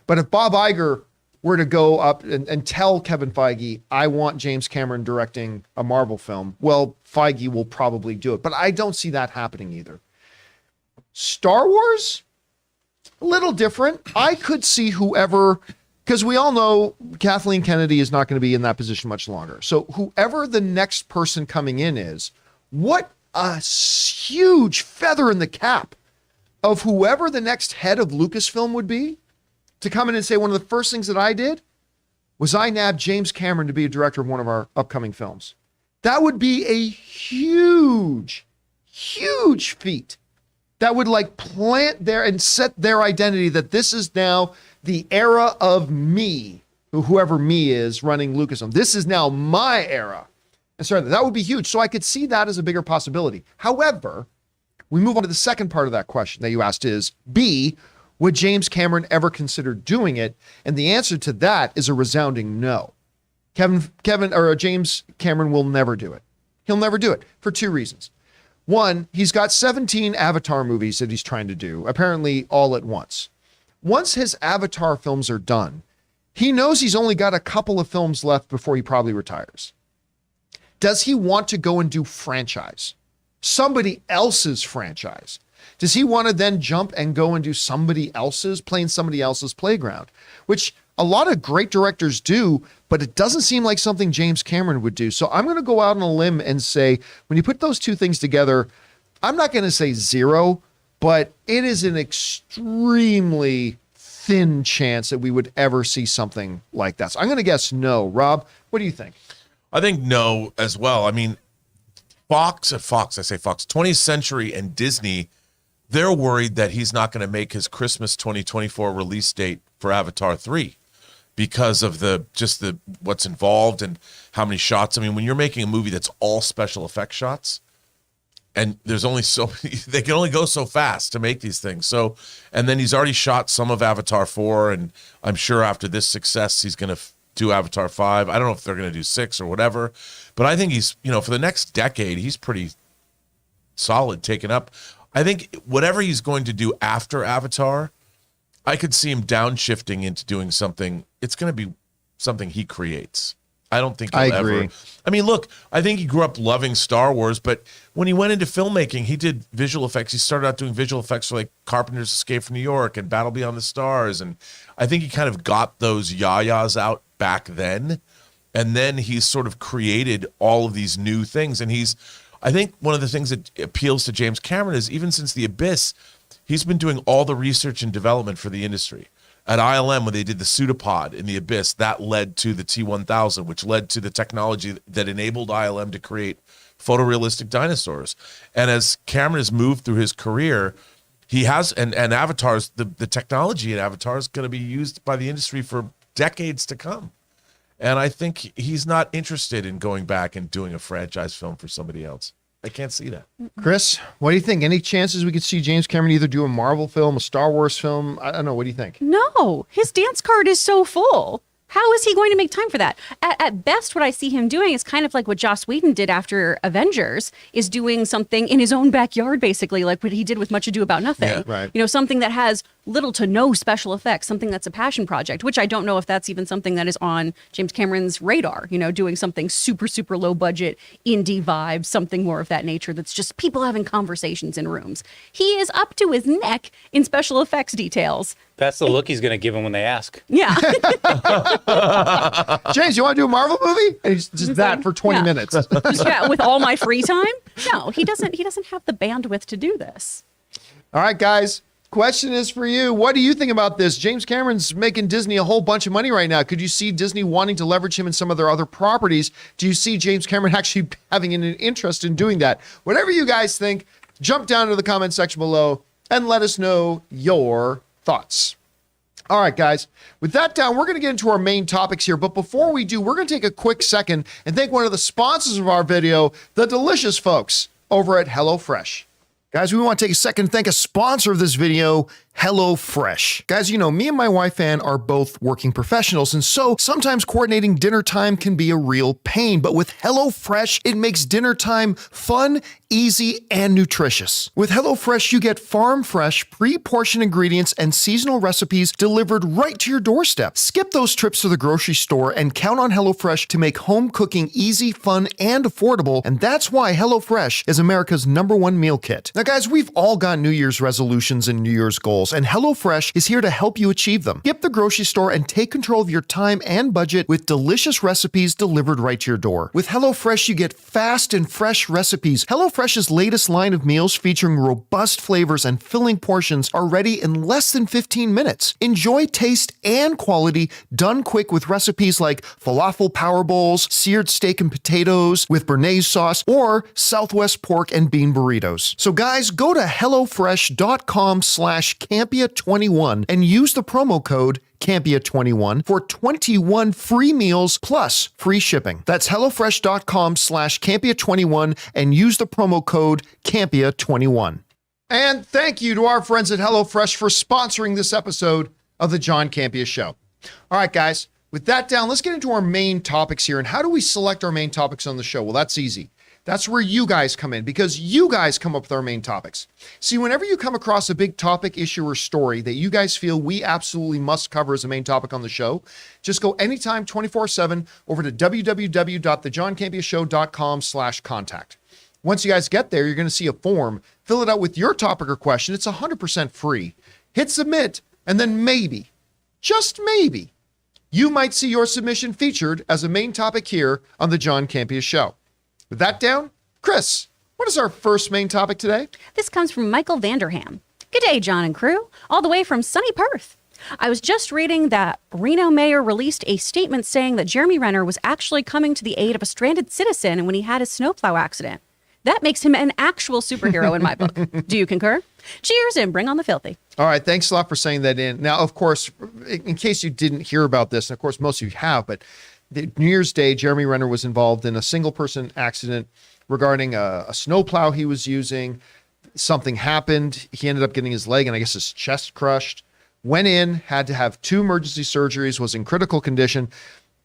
Speaker 1: But if Bob Iger were to go up and tell Kevin Feige, I want James Cameron directing a Marvel film, well, Feige will probably do it. But I don't see that happening either. Star Wars, a little different. I could see whoever, because we all know Kathleen Kennedy is not going to be in that position much longer. So whoever the next person coming in is, what a huge feather in the cap of whoever the next head of Lucasfilm would be, to come in and say, one of the first things that I did was I nabbed James Cameron to be a director of one of our upcoming films. That would be a huge, huge feat. That would like plant there and set their identity that this is now the era of me, whoever me is running Lucasfilm. This is now my era. And so that would be huge. So I could see that as a bigger possibility. However, we move on to the second part of that question that you asked is, B, would James Cameron ever consider doing it? And the answer to that is a resounding no. James Cameron will never do it. He'll never do it for two reasons. One, he's got 17 Avatar movies that he's trying to do, apparently all at once. Once his Avatar films are done, he knows he's only got a couple of films left before he probably retires. Does he want to go and do franchise? Somebody else's franchise? Does he want to then jump and go and do playing somebody else's playground? Which a lot of great directors do, but it doesn't seem like something James Cameron would do. So I'm going to go out on a limb and say, when you put those two things together, I'm not going to say zero, but it is an extremely thin chance that we would ever see something like that. So I'm going to guess no. Rob, what do you think?
Speaker 3: I think no as well. I mean, Fox, 20th Century and Disney, they're worried that he's not going to make his Christmas 2024 release date for Avatar 3 because of what's involved and how many shots. I mean, when you're making a movie that's all special effects shots, and there's only so they can only go so fast to make these things. So, and then he's already shot some of Avatar 4, and I'm sure after this success, he's going to do Avatar 5. I don't know if they're going to do 6 or whatever, but I think he's, for the next decade, he's pretty solid taken up. I think whatever he's going to do after Avatar, I could see him downshifting into doing something. It's going to be something he creates. I don't think he'll
Speaker 1: agree.
Speaker 3: ever. I mean, look, I think he grew up loving Star Wars, but when he went into filmmaking, he did visual effects. He started out doing visual effects for like Carpenter's Escape from New York and Battle Beyond the Stars. And I think he kind of got those yayas out back then. And then he's sort of created all of these new things. And I think one of the things that appeals to James Cameron is even since The Abyss, he's been doing all the research and development for the industry. At ILM, when they did the pseudopod in The Abyss, that led to the T-1000, which led to the technology that enabled ILM to create photorealistic dinosaurs. And as Cameron has moved through his career, he has, and Avatar's, the technology in Avatar is going to be used by the industry for decades to come. And I think he's not interested in going back and doing a franchise film for somebody else. I can't see that.
Speaker 1: Chris, what do you think? Any chances we could see James Cameron either do a Marvel film, a Star Wars film? I don't know. What do you think?
Speaker 2: No, his dance card is so full. How is he going to make time for that? At best, what I see him doing is kind of like what Joss Whedon did after Avengers, is doing something in his own backyard, basically, like what he did with Much Ado About Nothing.
Speaker 3: Yeah.
Speaker 1: Right.
Speaker 2: Something that has little to no special effects, something that's a passion project, which I don't know if that's even something that is on James Cameron's radar, doing something super, super low budget, indie vibe, something more of that nature that's just people having conversations in rooms. He is up to his neck in special effects details.
Speaker 5: That's the look he's going to give them when they ask.
Speaker 2: Yeah.
Speaker 1: James, you want to do a Marvel movie? And he's just that for 20
Speaker 2: Yeah.
Speaker 1: minutes.
Speaker 2: Yeah, with all my free time? No, he doesn't have the bandwidth to do this.
Speaker 1: All right, guys. Question is for you. What do you think about this? James Cameron's making Disney a whole bunch of money right now. Could you see Disney wanting to leverage him in some of their other properties? Do you see James Cameron actually having an interest in doing that? Whatever you guys think, jump down to the comment section below and let us know your thoughts. All right, guys. With that down, we're going to get into our main topics here. But before we do, we're going to take a quick second and thank one of the sponsors of our video, the delicious folks over at HelloFresh. Guys, we want to take a second to thank a sponsor of this video, HelloFresh. Guys, me and my wife Ann are both working professionals, and so sometimes coordinating dinner time can be a real pain. But with HelloFresh, it makes dinner time fun, easy, and nutritious. With HelloFresh, you get farm-fresh, pre-portioned ingredients and seasonal recipes delivered right to your doorstep. Skip those trips to the grocery store and count on HelloFresh to make home cooking easy, fun, and affordable. And that's why HelloFresh is America's #1 meal kit. Now, guys, we've all got New Year's resolutions and New Year's goals, and HelloFresh is here to help you achieve them. Skip the grocery store and take control of your time and budget with delicious recipes delivered right to your door. With HelloFresh, you get fast and fresh recipes. HelloFresh's latest line of meals featuring robust flavors and filling portions are ready in less than 15 minutes. Enjoy taste and quality done quick with recipes like falafel power bowls, seared steak and potatoes with béarnaise sauce, or Southwest pork and bean burritos. So guys, go to HelloFresh.com/Campea21 and use the promo code Campea21 for 21 free meals plus free shipping. That's HelloFresh.com/Campea21 and use the promo code Campea21. And thank you to our friends at HelloFresh for sponsoring this episode of the John Campea Show. All right, guys, with that down, let's get into our main topics here. And how do we select our main topics on the show? Well, that's easy. That's where you guys come in, because you guys come up with our main topics. See, whenever you come across a big topic, issue, or story that you guys feel we absolutely must cover as a main topic on the show, just go anytime 24/7 over to www.thejohncampeashow.com/contact. Once you guys get there, you're going to see a form. Fill it out with your topic or question. It's 100% free. Hit submit, and then maybe, just maybe, you might see your submission featured as a main topic here on the John Campea Show. With that down, Chris, what is our first main topic today?
Speaker 2: This comes from Michael Vanderham. Good day, John and crew, all the way from sunny Perth. I was just reading that Reno mayor released a statement saying that Jeremy Renner was actually coming to the aid of a stranded citizen when he had his snowplow accident. That makes him an actual superhero in my book. Do you concur? Cheers and bring on the filthy.
Speaker 1: All right, thanks a lot for saying that in. Now, of course, in case you didn't hear about this, and of course most of you have, but New Year's Day, Jeremy Renner was involved in a single-person accident regarding a snowplow he was using. Something happened. He ended up getting his leg and I guess his chest crushed. Went in, had to have 2 emergency surgeries, was in critical condition.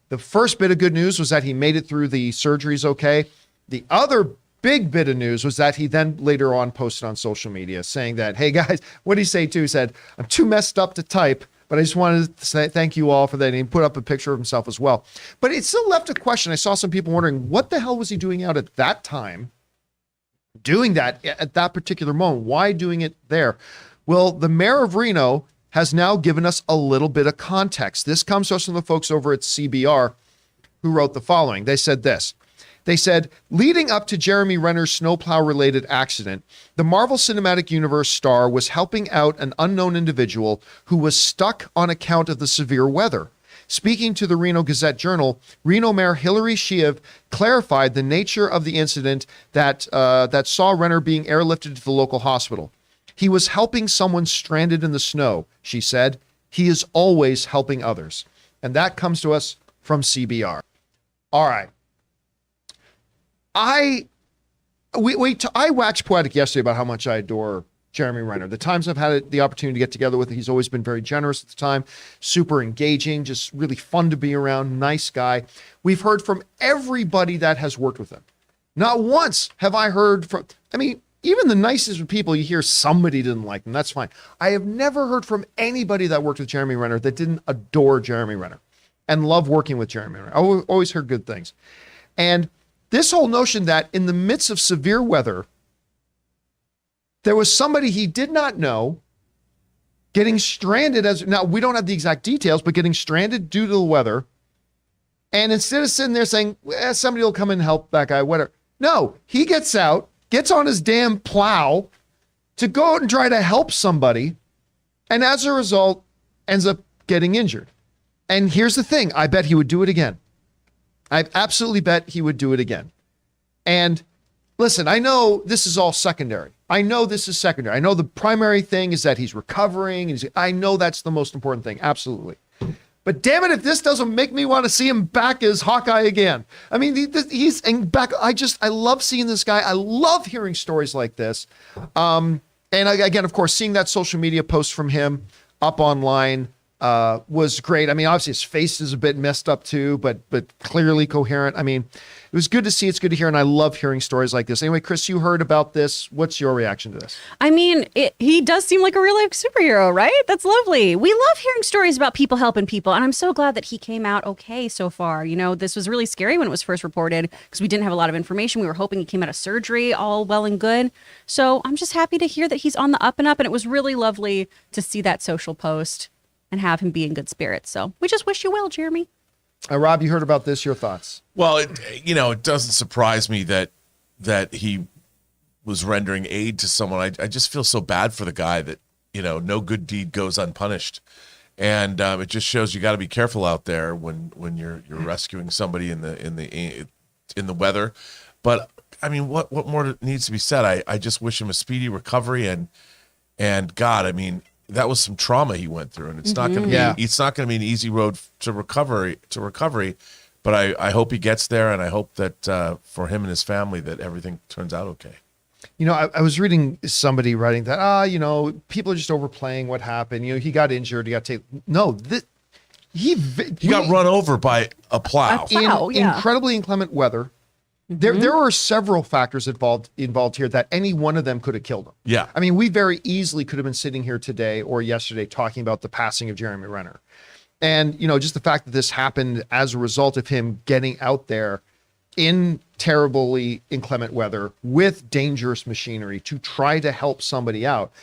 Speaker 1: The first bit of good news was that he made it through the surgeries okay. The other big bit of news was that he then later on posted on social media saying that, hey guys, what did he say too? He said, I'm too messed up to type, but I just wanted to say thank you all for that. And he put up a picture of himself as well. But it still left a question. I saw some people wondering, what the hell was he doing out at that time? Doing that at that particular moment? Why doing it there? Well, the mayor of Reno has now given us a little bit of context. This comes to us from the folks over at CBR who wrote the following. They said this. They said, leading up to Jeremy Renner's snowplow-related accident, the Marvel Cinematic Universe star was helping out an unknown individual who was stuck on account of the severe weather. Speaking to the Reno Gazette-Journal, Reno Mayor Hillary Shiev clarified the nature of the incident that saw Renner being airlifted to the local hospital. He was helping someone stranded in the snow, she said. He is always helping others. And that comes to us from CBR. All right. I waxed poetic yesterday about how much I adore Jeremy Renner. The times I've had the opportunity to get together with him, he's always been very generous at the time, super engaging, just really fun to be around, nice guy. We've heard from everybody that has worked with him. Not once have I heard from, even the nicest of people, you hear somebody didn't like them. That's fine. I have never heard from anybody that worked with Jeremy Renner that didn't adore Jeremy Renner and love working with Jeremy Renner. I always heard good things. And this whole notion that in the midst of severe weather, there was somebody he did not know getting stranded now we don't have the exact details, but getting stranded due to the weather. And instead of sitting there saying, somebody will come and help that guy, whatever. No, he gets out, gets on his damn plow to go out and try to help somebody. And as a result, ends up getting injured. And here's the thing. I bet he would do it again. I absolutely bet he would do it again. And listen, I know this is all secondary. I know this is secondary. I know the primary thing is that he's recovering. I know that's the most important thing. Absolutely. But damn it, if this doesn't make me want to see him back as Hawkeye again. He's back. I love seeing this guy. I love hearing stories like this. And again, of course, seeing that social media post from him up online was great. Obviously his face is a bit messed up too, but clearly coherent. It was good to see. It's good to hear. And I love hearing stories like this. Anyway, Chris, you heard about this. What's your reaction to this?
Speaker 2: He does seem like a real life superhero, right? That's lovely. We love hearing stories about people helping people. And I'm so glad that he came out okay so far. This was really scary when it was first reported because we didn't have a lot of information. We were hoping he came out of surgery all well and good. So I'm just happy to hear that he's on the up and up. And it was really lovely to see that social post and have him be in good spirits. So we just wish you well, Jeremy.
Speaker 1: Rob, you heard about this. Your thoughts?
Speaker 3: Well, it doesn't surprise me that he was rendering aid to someone. I just feel so bad for the guy that, no good deed goes unpunished. And it just shows you got to be careful out there when you're rescuing somebody in the weather. But what more needs to be said? I just wish him a speedy recovery and God, that was some trauma he went through, and it's not going to be it's not going to be an easy road to recovery. But I hope he gets there, and I hope that for him and his family that everything turns out okay.
Speaker 1: I was reading somebody writing that people are just overplaying what happened. He got injured. He got taken. No, he
Speaker 3: got run over by a plow.
Speaker 1: Incredibly inclement weather. There are several factors involved here that any one of them could have killed him.
Speaker 3: Yeah.
Speaker 1: We very easily could have been sitting here today or yesterday talking about the passing of Jeremy Renner. And, just the fact that this happened as a result of him getting out there in terribly inclement weather with dangerous machinery to try to help somebody out.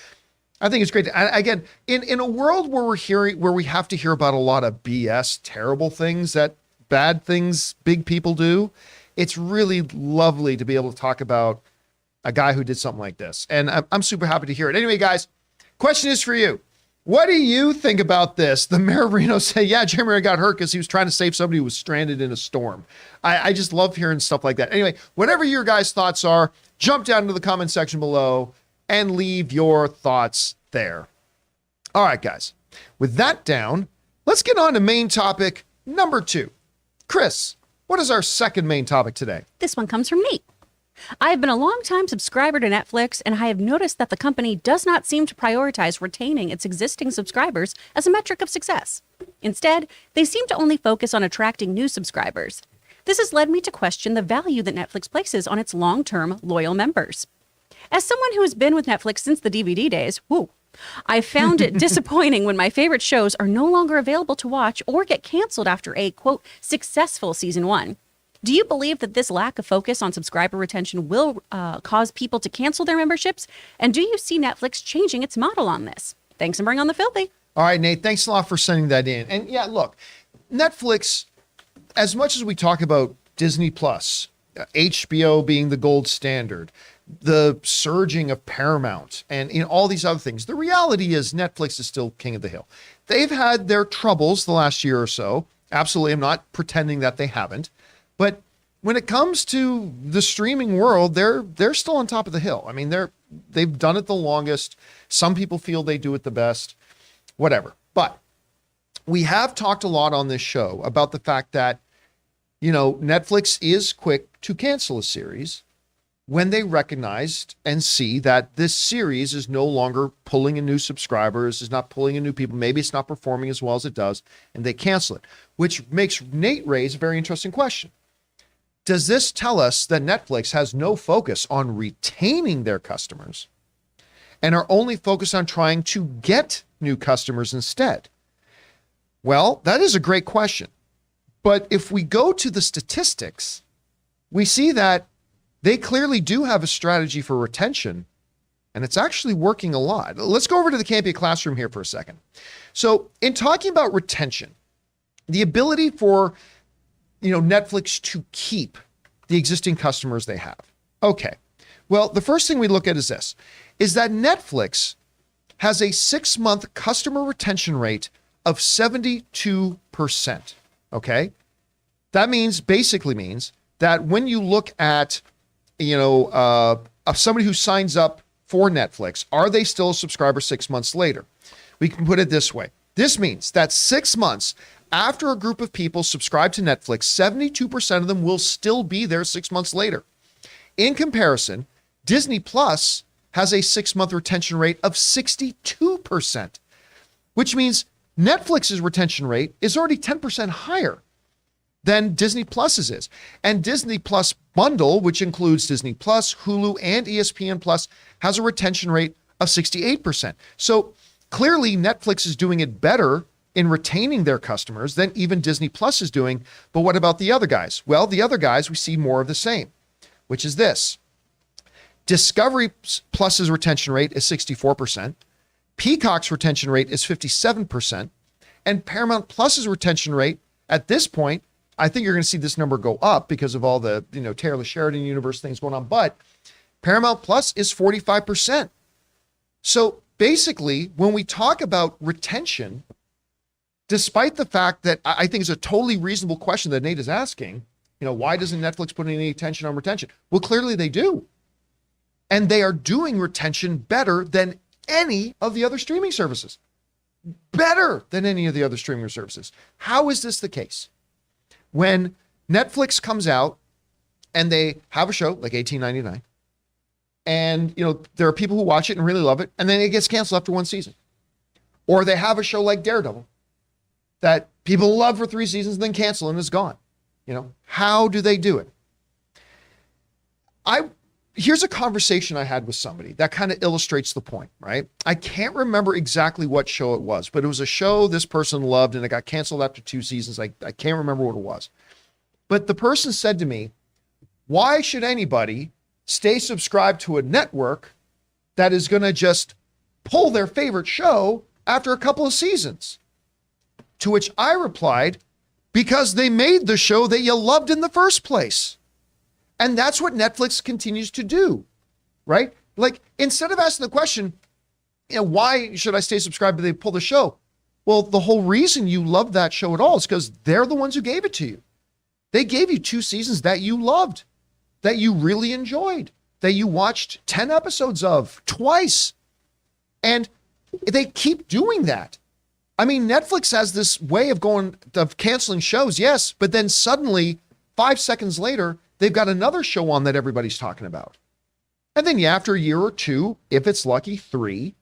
Speaker 1: I think it's great. Again, in a world where we have to hear about a lot of BS, terrible things, bad things big people do, it's really lovely to be able to talk about a guy who did something like this. And I'm super happy to hear it. Anyway, guys, question is for you. What do you think about this? The mayor of Reno said, Jeremy Renner got hurt because he was trying to save somebody who was stranded in a storm. I just love hearing stuff like that. Anyway, whatever your guys' thoughts are, jump down into the comment section below and leave your thoughts there. All right, guys. With that down, let's get on to main topic number 2. Chris, what is our second main topic today?
Speaker 2: This one comes from Nate. I have been a long-time subscriber to Netflix, and I have noticed that the company does not seem to prioritize retaining its existing subscribers as a metric of success. Instead, they seem to only focus on attracting new subscribers. This has led me to question the value that Netflix places on its long-term, loyal members. As someone who has been with Netflix since the DVD days, I found it disappointing when my favorite shows are no longer available to watch or get canceled after a, quote, successful season 1. Do you believe that this lack of focus on subscriber retention will cause people to cancel their memberships? And do you see Netflix changing its model on this? Thanks and bring on the filthy.
Speaker 1: All right, Nate, thanks a lot for sending that in. And yeah, look, Netflix, as much as we talk about Disney Plus, HBO being the gold standard, the surging of Paramount, and all these other things, the reality is Netflix is still king of the hill. They've had their troubles the last year or so. Absolutely, I'm not pretending that they haven't. But when it comes to the streaming world, they're still on top of the hill. I mean, they've done it the longest. Some people feel they do it the best, whatever. But we have talked a lot on this show about the fact that, Netflix is quick to cancel a series when they recognized and see that this series is no longer pulling in new subscribers, is not pulling in new people. Maybe it's not performing as well as it does, and they cancel it, which makes Nate raise a very interesting question. Does this tell us that Netflix has no focus on retaining their customers and are only focused on trying to get new customers instead? Well, that is a great question. But if we go to the statistics, we see that they clearly do have a strategy for retention, and it's actually working a lot. Let's go over to the Campea classroom here for a second. So in talking about retention, the ability for Netflix to keep the existing customers they have. Okay. Well, the first thing we look at is this, is that Netflix has a 6-month customer retention rate of 72%. Okay. That basically means that when you look at, somebody who signs up for Netflix, are they still a subscriber 6 months later? We can put it this way. This means that 6 months after a group of people subscribe to Netflix, 72% of them will still be there 6 months later. In comparison, Disney Plus has a 6-month retention rate of 62%, which means Netflix's retention rate is already 10% higher than Disney Plus's is. And Disney Plus bundle, which includes Disney Plus, Hulu, and ESPN Plus, has a retention rate of 68%. So clearly Netflix is doing it better in retaining their customers than even Disney Plus is doing. But what about the other guys? Well, the other guys, we see more of the same, which is this. Discovery Plus's retention rate is 64%. Peacock's retention rate is 57%. And Paramount Plus's retention rate at this point, I think you're going to see this number go up because of all the, Taylor Sheridan universe things going on. But Paramount Plus is 45%. So basically, when we talk about retention, despite the fact that I think is a totally reasonable question that Nate is asking, why doesn't Netflix put any attention on retention? Well, clearly they do. And they are doing retention better than any of the other streaming services. Better than any of the other streaming services. How is this the case? When Netflix comes out and they have a show like $18.99, and there are people who watch it and really love it, and then it gets canceled after one season. Or they have a show like Daredevil that people love for 3 seasons and then cancel and is gone. How do they do it? Here's a conversation I had with somebody that kind of illustrates the point, right? I can't remember exactly what show it was, but it was a show this person loved and it got canceled after 2 seasons. I can't remember what it was. But the person said to me, why should anybody stay subscribed to a network that is going to just pull their favorite show after a couple of seasons? To which I replied, because they made the show that you loved in the first place. And that's what Netflix continues to do, right? Like, instead of asking the question, why should I stay subscribed? They pull the show. Well, the whole reason you love that show at all is because they're the ones who gave it to you. They gave you 2 seasons that you loved, that you really enjoyed, that you watched 10 episodes of twice. And they keep doing that. I mean, Netflix has this way of canceling shows, yes, but then suddenly 5 seconds later, they've got another show on that everybody's talking about. And then after a year or two, if it's lucky, 3,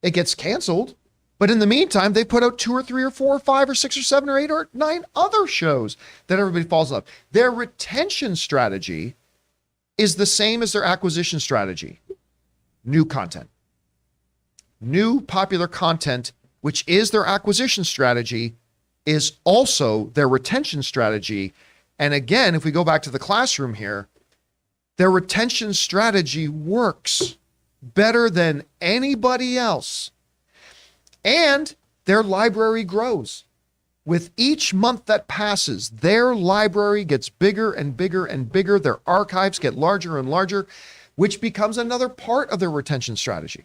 Speaker 1: it gets canceled. But in the meantime, they put out 2 or 3 or 4 or 5 or 6 or 7 or 8 or 9 other shows that everybody falls in love. Their retention strategy is the same as their acquisition strategy. New content. New popular content, which is their acquisition strategy, is also their retention strategy. And again, if we go back to the classroom here, their retention strategy works better than anybody else. And their library grows. With each month that passes, their library gets bigger and bigger and bigger. Their archives get larger and larger, which becomes another part of their retention strategy.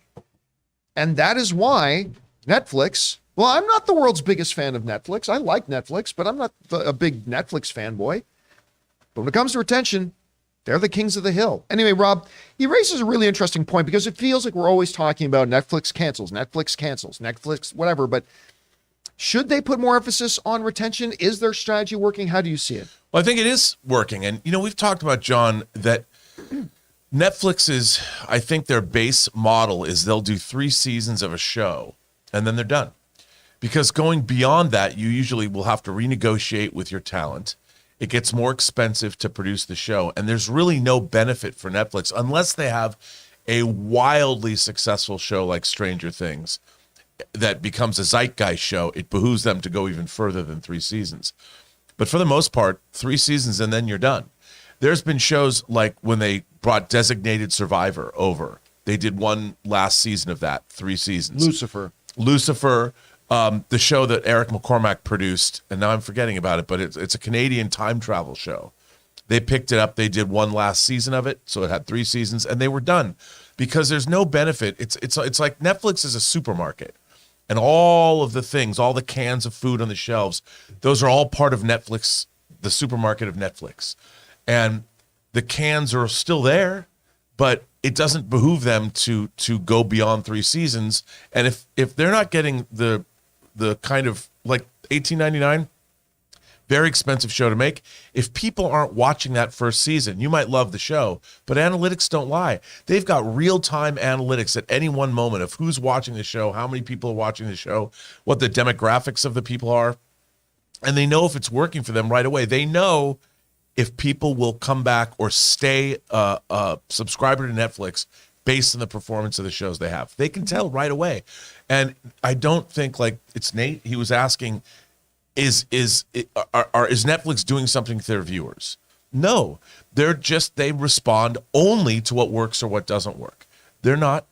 Speaker 1: And that is why Netflix, well, I'm not the world's biggest fan of Netflix. I like Netflix, but I'm not a big Netflix fanboy. But when it comes to retention, they're the kings of the hill. Anyway, Rob, he raises a really interesting point because it feels like we're always talking about Netflix cancels, Netflix, whatever. But should they put more emphasis on retention? Is their strategy working? How do you see it?
Speaker 3: Well, I think it is working. And, we've talked about, John, that Netflix is, I think their base model is they'll do 3 seasons of a show and then they're done. Because going beyond that, you usually will have to renegotiate with your talent. It gets more expensive to produce the show. And there's really no benefit for Netflix unless they have a wildly successful show like Stranger Things that becomes a zeitgeist show. It behooves them to go even further than 3 seasons. But for the most part, 3 seasons and then you're done. There's been shows like when they brought Designated Survivor over. They did one last season of that, 3 seasons. Lucifer, the show that Eric McCormack produced, and now I'm forgetting about it, but it's a Canadian time travel show. They picked it up. They did one last season of it, so it had 3 seasons, and they were done because there's no benefit. It's like Netflix is a supermarket, and all of the things, all the cans of food on the shelves, those are all part of Netflix, the supermarket of Netflix, and the cans are still there, but it doesn't behoove them to go beyond 3 seasons. And if they're not getting the kind of like $18.99, very expensive show to make. If people aren't watching that first season, you might love the show, but analytics don't lie. They've got real-time analytics at any one moment of who's watching the show, how many people are watching the show, what the demographics of the people are. And they know if it's working for them right away. They know if people will come back or stay a subscriber to Netflix based on the performance of the shows they have. They can tell right away. And I don't think, like, it's Nate, he was asking, is Netflix doing something to their viewers? No, they respond only to what works or what doesn't work. They're not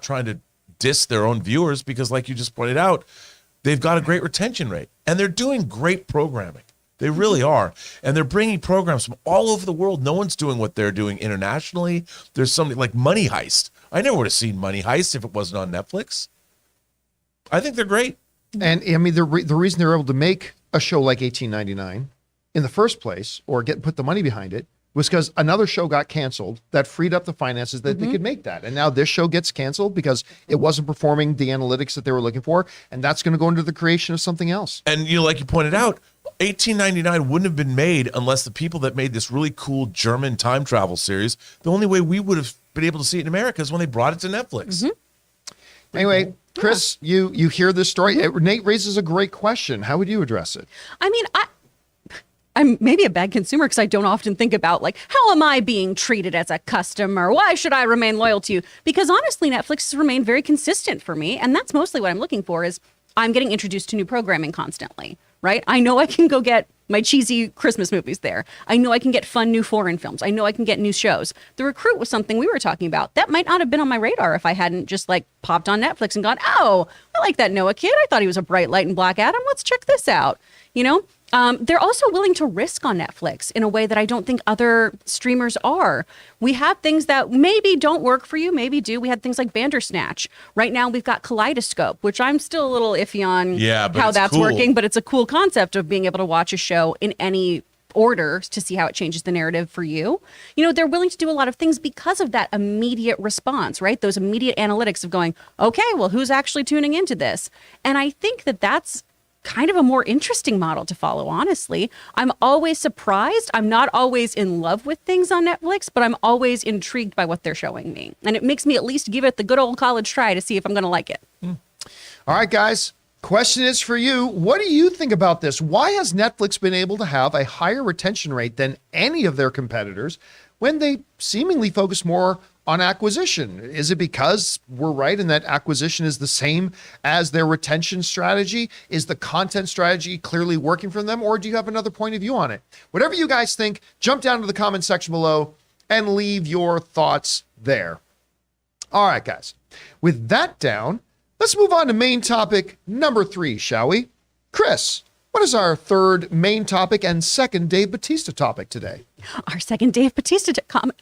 Speaker 3: trying to diss their own viewers because, like you just pointed out, they've got a great retention rate and they're doing great programming. They really are. And they're bringing programs from all over the world. No one's doing what they're doing internationally. There's something like Money Heist. I never would have seen Money Heist if it wasn't on Netflix. I think they're great.
Speaker 1: And I mean, the reason they're able to make a show like $18.99 in the first place, or put the money behind it, was because another show got canceled that freed up the finances that they could make that. And now this show gets canceled because it wasn't performing the analytics that they were looking for. And that's going to go into the creation of something else.
Speaker 3: And like you pointed out, $18.99 wouldn't have been made unless the people that made this really cool German time travel series, the only way we would have been able to see it in America is when they brought it to Netflix.
Speaker 1: Anyway, Chris, you hear this story. Nate raises a great question. How would you address it?
Speaker 2: I mean, I'm maybe a bad consumer because I don't often think about, like, how am I being treated as a customer? Why should I remain loyal to you? Because honestly, Netflix has remained very consistent for me. And that's mostly what I'm looking for is I'm getting introduced to new programming constantly, right? I know I can go get my cheesy Christmas movies there. I know I can get fun new foreign films. I know I can get new shows. The Recruit was something we were talking about. That might not have been on my radar if I hadn't just like popped on Netflix and gone, oh, I like that Noah kid. I thought he was a bright light in Black Adam. Let's check this out. You know, they're also willing to risk on Netflix in a way that I don't think other streamers are. We have things that maybe don't work for you, maybe do. We had things like Bandersnatch. Right now we've got Kaleidoscope, which I'm still a little iffy on how that's
Speaker 3: cool.
Speaker 2: working, but it's a cool concept of being able to watch a show in any order to see how it changes the narrative for you. You know, they're willing to do a lot of things because of that immediate response, right? Those immediate analytics of going, okay, well, who's actually tuning into this? And I think that that's kind of a more interesting model to follow, honestly. I'm always surprised. I'm not always in love with things on Netflix, but I'm always intrigued by what they're showing me. And it makes me at least give it the good old college try to see if I'm going to like it.
Speaker 1: All right, guys. Question is for you. What do you think about this? Why has Netflix been able to have a higher retention rate than any of their competitors when they seemingly focus more on acquisition? Is it because we're right in that acquisition is the same as their retention strategy? Is the content strategy clearly working for them, or do you have another point of view on it? Whatever you guys think, jump down to the comment section below and leave your thoughts there. All right, guys. With that down, let's move on to main topic number 3, shall we? Chris, what is our third main topic and second Dave Bautista topic today?
Speaker 2: Our second Dave Bautista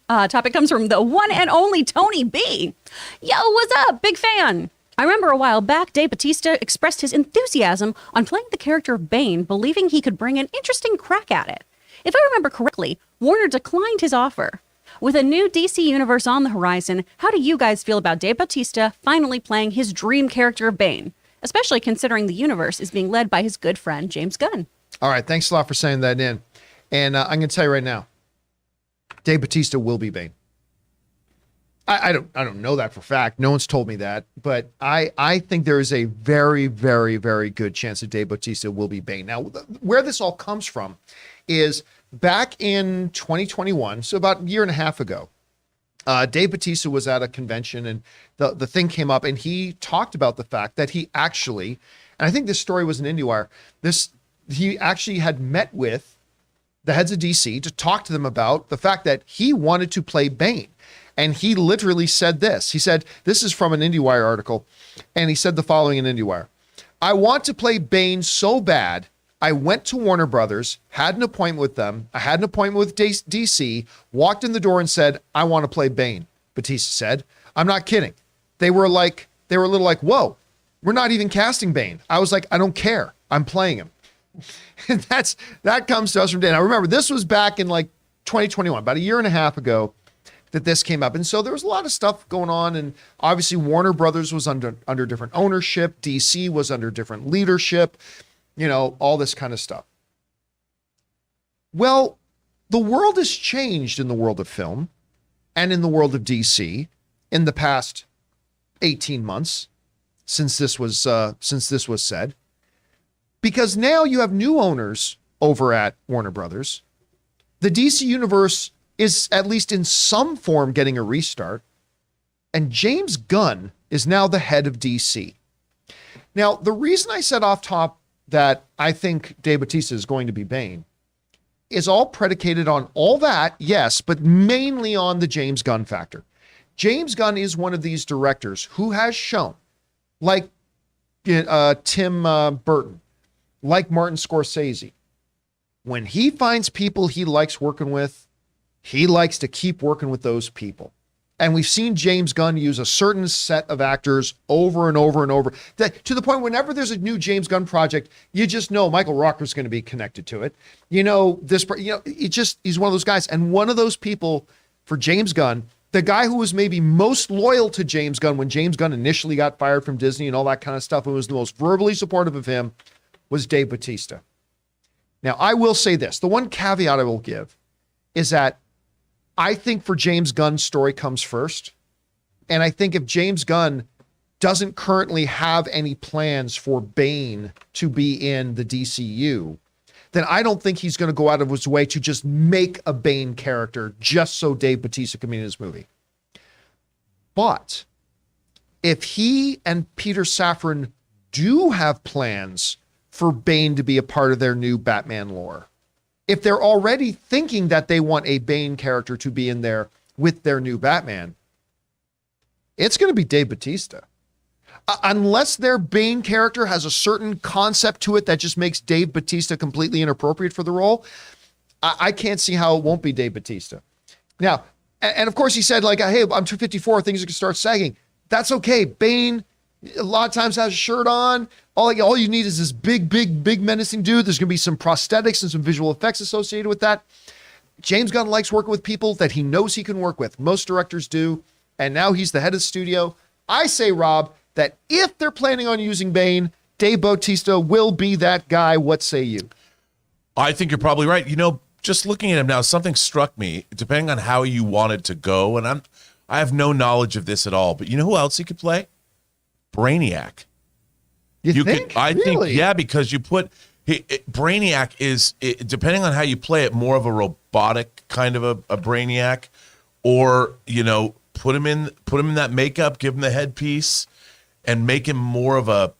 Speaker 2: topic comes from the one and only Tony B. Yo, what's up? Big fan. I remember a while back, Dave Bautista expressed his enthusiasm on playing the character of Bane, believing he could bring an interesting crack at it. If I remember correctly, Warner declined his offer. With a new DC universe on the horizon, how do you guys feel about Dave Bautista finally playing his dream character of Bane? Especially considering the universe is being led by his good friend, James Gunn.
Speaker 1: All right, thanks a lot for saying that in. And I'm going to tell you right now, Dave Bautista will be Bane. I don't know that for a fact. No one's told me that, but I think there is a very, very, very good chance that Dave Bautista will be Bane. Now, where this all comes from is back in 2021, so about a year and a half ago, Dave Bautista was at a convention and the thing came up and he talked about the fact that he actually, and I think this story was in IndieWire, he actually had met with the heads of DC to talk to them about the fact that he wanted to play Bane. And he literally said this. He said, this is from an IndieWire article, and he said the following in IndieWire. I want to play Bane so bad, I went to Warner Brothers, had an appointment with them. I had an appointment with DC, walked in the door and said, I want to play Bane. Bautista said, I'm not kidding. They were a little like, whoa, we're not even casting Bane. I was like, I don't care. I'm playing him. And that comes to us from Dan. Now remember, this was back in like 2021, about a year and a half ago that this came up. And so there was a lot of stuff going on. And obviously Warner Brothers was under different ownership. DC was under different leadership, all this kind of stuff. Well, the world has changed in the world of film and in the world of DC in the past 18 months since this was said. Because now you have new owners over at Warner Brothers. The DC universe is at least in some form getting a restart. And James Gunn is now the head of DC. Now, the reason I said off top that I think Dave Bautista is going to be Bane is all predicated on all that, yes, but mainly on the James Gunn factor. James Gunn is one of these directors who has shown, like Tim Burton, like Martin Scorsese, when he finds people he likes working with, he likes to keep working with those people. And we've seen James Gunn use a certain set of actors over and over and over, that to the point whenever there's a new James Gunn project, you just know Michael Rocker's going to be connected to it. He's one of those guys. And one of those people for James Gunn, the guy who was maybe most loyal to James Gunn when James Gunn initially got fired from Disney and all that kind of stuff, and was the most verbally supportive of him, was Dave Bautista. Now, I will say this. The one caveat I will give is that I think for James Gunn's story comes first. And I think if James Gunn doesn't currently have any plans for Bane to be in the DCU, then I don't think he's going to go out of his way to just make a Bane character just so Dave Bautista can be in his movie. But if he and Peter Safran do have plans for Bane to be a part of their new Batman lore, if they're already thinking that they want a Bane character to be in there with their new Batman, it's going to be Dave Bautista. Unless their Bane character has a certain concept to it that just makes Dave Bautista completely inappropriate for the role, I can't see how it won't be Dave Bautista. Now, and of course he said like, hey, I'm 254, things are going to start sagging. That's okay. Bane a lot of times has a shirt on. All you need is this big menacing dude. There's going to be some prosthetics and some visual effects associated with that. James Gunn likes working with people that he knows he can work with. Most directors do. And now he's the head of the studio. I say, Rob, that if they're planning on using Bane, Dave Bautista will be that guy. What say you?
Speaker 3: I think you're probably right. Just looking at him now, something struck me, depending on how you wanted to go, and I have no knowledge of this at all, but you know who else he could play? Brainiac.
Speaker 1: You think?
Speaker 3: I think,
Speaker 1: Really?
Speaker 3: yeah, because Brainiac is, depending on how you play it, more of a robotic kind of a Brainiac, or, put him in that makeup, give him the headpiece, and make him more of a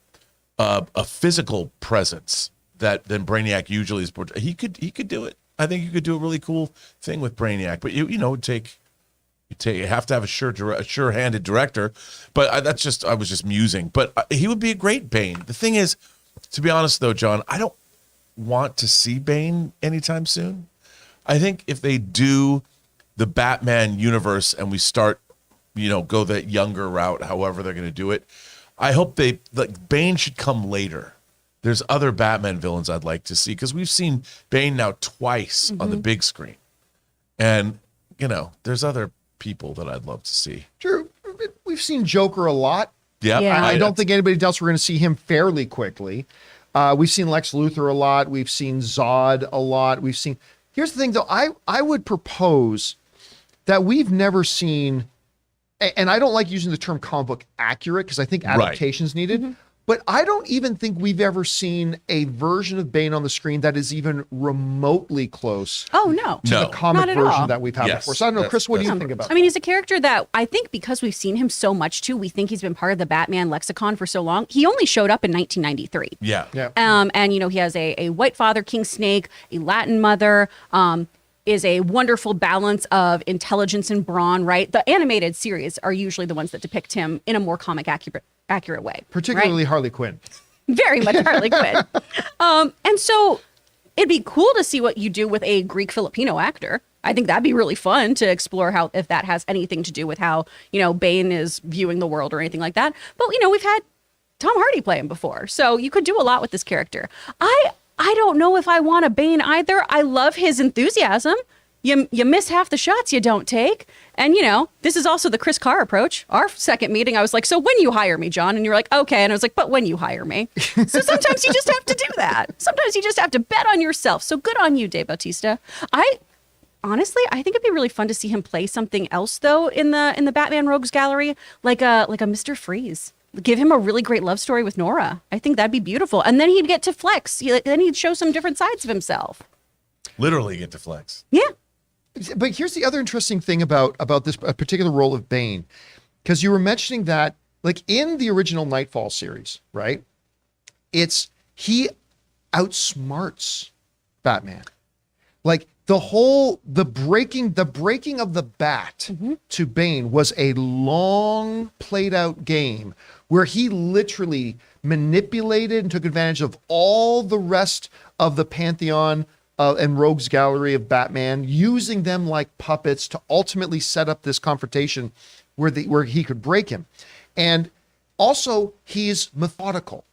Speaker 3: physical presence than Brainiac usually is. He could do it. I think you could do a really cool thing with Brainiac, but you have to have a sure-handed director. But I was just musing. But he would be a great Bane. The thing is, to be honest though, John, I don't want to see Bane anytime soon. I think if they do the Batman universe and we start, go that younger route, however they're going to do it, I hope Bane should come later. There's other Batman villains I'd like to see, because we've seen Bane now twice on the big screen. And, there's other people that I'd love to see.
Speaker 1: True. We've seen Joker a lot.
Speaker 3: Yep.
Speaker 2: Yeah.
Speaker 1: I don't think anybody else we're going to see him fairly quickly. We've seen Lex Luthor a lot. We've seen Zod a lot. Here's the thing, though. I would propose that we've never seen, and I don't like using the term comic book accurate because I think adaptation's needed. But I don't even think we've ever seen a version of Bane on the screen that is even remotely close
Speaker 2: Oh, no.
Speaker 1: to the comic
Speaker 2: Not at
Speaker 1: version
Speaker 2: all.
Speaker 1: that we've had
Speaker 3: Yes.
Speaker 1: before. So I don't know, Chris, what do you think about
Speaker 2: I mean, he's a character that I think because we've seen him so much too, we think he's been part of the Batman lexicon for so long. He only showed up in 1993.
Speaker 3: Yeah.
Speaker 1: Yeah.
Speaker 2: And he has a white father, King Snake, a Latin mother, is a wonderful balance of intelligence and brawn, right? The animated series are usually the ones that depict him in a more comic accurate way.
Speaker 1: Particularly
Speaker 2: right?
Speaker 1: Harley Quinn.
Speaker 2: Very much Harley Quinn. And so it'd be cool to see what you do with a Greek Filipino actor. I think that'd be really fun to explore if that has anything to do with how, Bane is viewing the world or anything like that. But, we've had Tom Hardy play him before. So you could do a lot with this character. I don't know if I want a Bane either. I love his enthusiasm. You miss half the shots you don't take. And, this is also the Chris Carr approach. Our second meeting, I was like, so when you hire me, John? And you're like, okay. And I was like, but when you hire me. So sometimes you just have to do that. Sometimes you just have to bet on yourself. So good on you, Dave Bautista. Honestly, I think it'd be really fun to see him play something else, though, in the Batman Rogues Gallery, like a Mr. Freeze. Give him a really great love story with Nora. I think that'd be beautiful. And then he'd get to flex. Then he'd show some different sides of himself.
Speaker 3: Literally get to flex.
Speaker 2: Yeah.
Speaker 1: But here's the other interesting thing about this particular role of Bane, because you were mentioning that, like in the original Nightfall series, right? He outsmarts Batman. Like the breaking of the bat to Bane was a long played out game where he literally manipulated and took advantage of all the rest of the pantheon and Rogues Gallery of Batman, using them like puppets to ultimately set up this confrontation where he could break him. And also, he's methodical.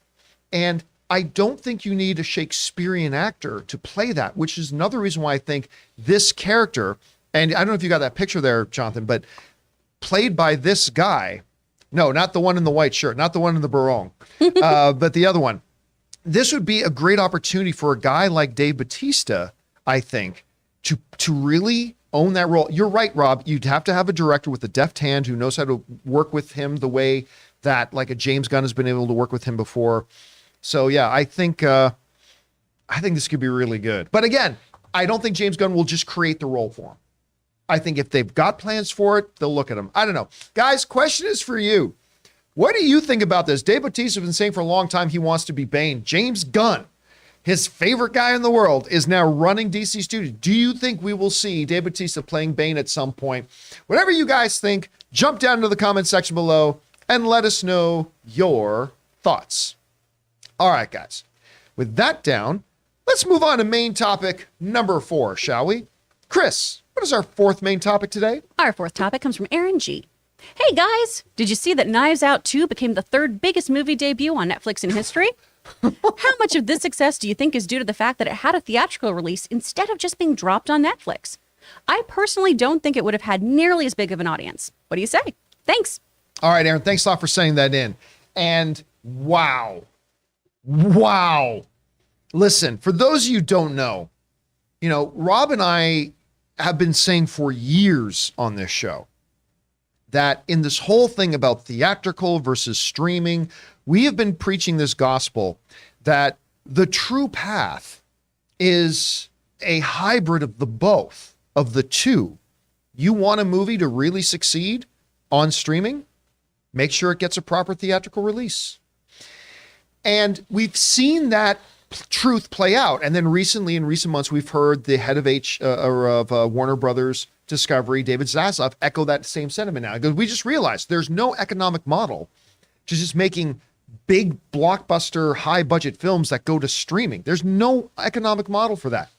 Speaker 1: And I don't think you need a Shakespearean actor to play that, which is another reason why I think this character, and I don't know if you got that picture there, Jonathan, but played by this guy, no, not the one in the white shirt, not the one in the barong, but the other one. This would be a great opportunity for a guy like Dave Bautista, I think, to really own that role. You're right, Rob. You'd have to have a director with a deft hand who knows how to work with him the way that like a James Gunn has been able to work with him before. So yeah, I think this could be really good. But again, I don't think James Gunn will just create the role for him. I think if they've got plans for it, they'll look at him. I don't know. Guys, question is for you. What do you think about this? Dave Bautista has been saying for a long time he wants to be Bane. James Gunn, his favorite guy in the world, is now running DC Studios. Do you think we will see Dave Bautista playing Bane at some point? Whatever you guys think, jump down into the comment section below and let us know your thoughts. All right, guys. With that down, let's move on to main topic number 4, shall we? Chris, what is our fourth main topic today?
Speaker 2: Our fourth topic comes from Aaron G. Hey guys, did you see that Knives Out 2 became the third biggest movie debut on Netflix in history? How much of this success do you think is due to the fact that it had a theatrical release instead of just being dropped on Netflix? I personally don't think it would have had nearly as big of an audience. What do you say? Thanks.
Speaker 1: All right, Aaron, thanks a lot for sending that in. And wow. Wow. Listen, for those of you who don't know, Rob and I have been saying for years on this show that in this whole thing about theatrical versus streaming, we have been preaching this gospel that the true path is a hybrid of the both, of the two. You want a movie to really succeed on streaming? Make sure it gets a proper theatrical release. And we've seen that truth play out. And then recently, in recent months, we've heard the head of Warner Brothers Discovery, David Zaslav, echo that same sentiment now. Because we just realized there's no economic model to just making big blockbuster, high budget films that go to streaming. There's no economic model for that.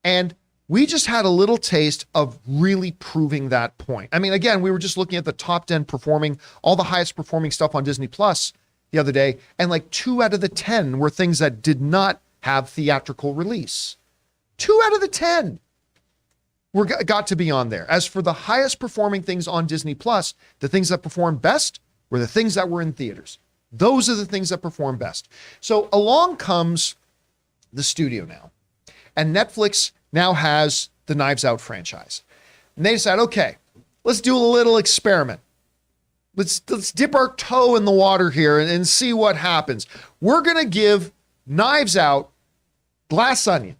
Speaker 1: And we just had a little taste of really proving that point. I mean, again, we were just looking at the top 10 performing, all the highest performing stuff on Disney Plus the other day, and like 2 out of the 10 were things that did not have theatrical release. 2 out of the 10 got to be on there. As for the highest performing things on Disney Plus, the things that performed best were the things that were in theaters. Those are the things that perform best. So along comes the studio now, and Netflix now has the Knives Out franchise. And they decide, okay, let's do a little experiment. Let's dip our toe in the water here and see what happens. We're going to give Knives Out Glass Onion.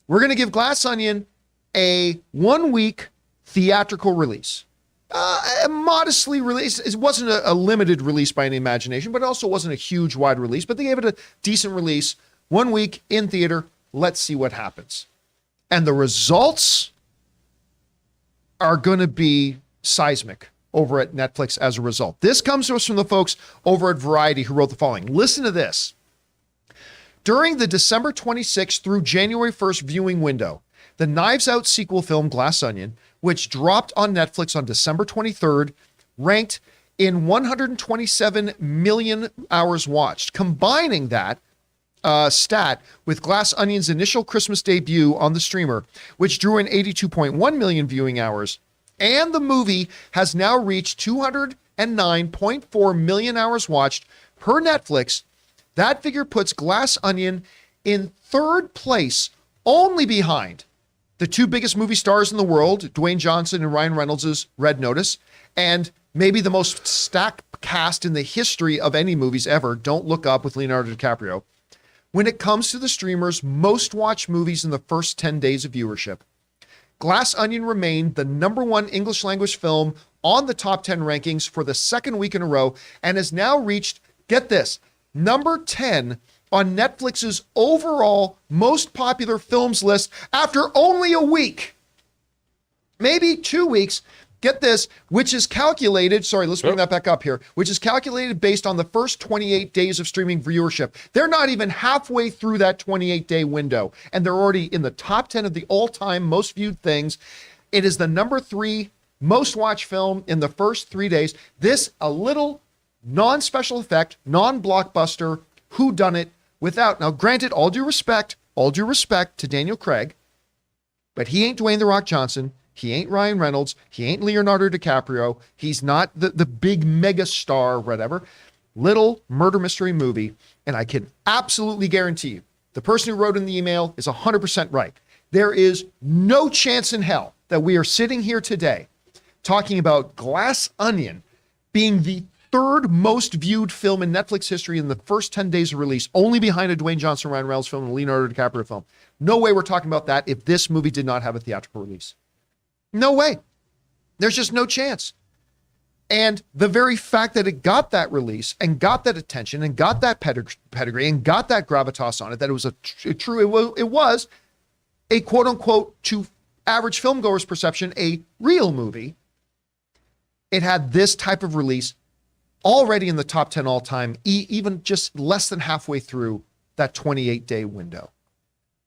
Speaker 1: We're going to give Glass Onion a 1-week theatrical release. A modestly released. It wasn't a limited release by any imagination, but it also wasn't a huge, wide release. But they gave it a decent release. 1 week in theater. Let's see what happens. And the results are going to be seismic over at Netflix as a result. This comes to us from the folks over at Variety who wrote the following. Listen to this. During the December 26th through January 1st viewing window, the Knives Out sequel film Glass Onion, which dropped on Netflix on December 23rd, ranked in 127 million hours watched. Combining that stat with Glass Onion's initial Christmas debut on the streamer, which drew in 82.1 million viewing hours, and the movie has now reached 209.4 million hours watched per Netflix. That figure puts Glass Onion in 3rd place, only behind the 2 biggest movie stars in the world, Dwayne Johnson and Ryan Reynolds' Red Notice, and maybe the most stacked cast in the history of any movies ever, Don't Look Up with Leonardo DiCaprio, when it comes to the streamer's most watched movies in the first 10 days of viewership. Glass Onion remained the #1 English language film on the top 10 rankings for the 2nd week in a row and has now reached, get this, number 10 on Netflix's overall most popular films list after only a week. Maybe 2 weeks, get this, which is calculated, let's bring that back up here, which is calculated based on the first 28 days of streaming viewership. They're not even halfway through that 28-day window, and they're already in the top 10 of the all-time most viewed things. It is the number 3 most watched film in the first 3 days. This, a little non-special effect, non-blockbuster, whodunit, without, now granted, all due respect to Daniel Craig, but he ain't Dwayne "The Rock" Johnson. He ain't Ryan Reynolds. He ain't Leonardo DiCaprio. He's not the big mega star or whatever. Little murder mystery movie. And I can absolutely guarantee you, the person who wrote in the email is 100% right. There is no chance in hell that we are sitting here today talking about Glass Onion being the 3rd most viewed film in Netflix history in the first 10 days of release, only behind a Dwayne Johnson, Ryan Reynolds film and a Leonardo DiCaprio film. No way we're talking about that if this movie did not have a theatrical release. No way. There's just no chance. And the very fact that it got that release and got that attention and got that pedigree and got that gravitas on it, that it was it was a quote unquote, to average filmgoers' perception, a real movie. It had this type of release already in the top 10 all time, even just less than halfway through that 28-day window.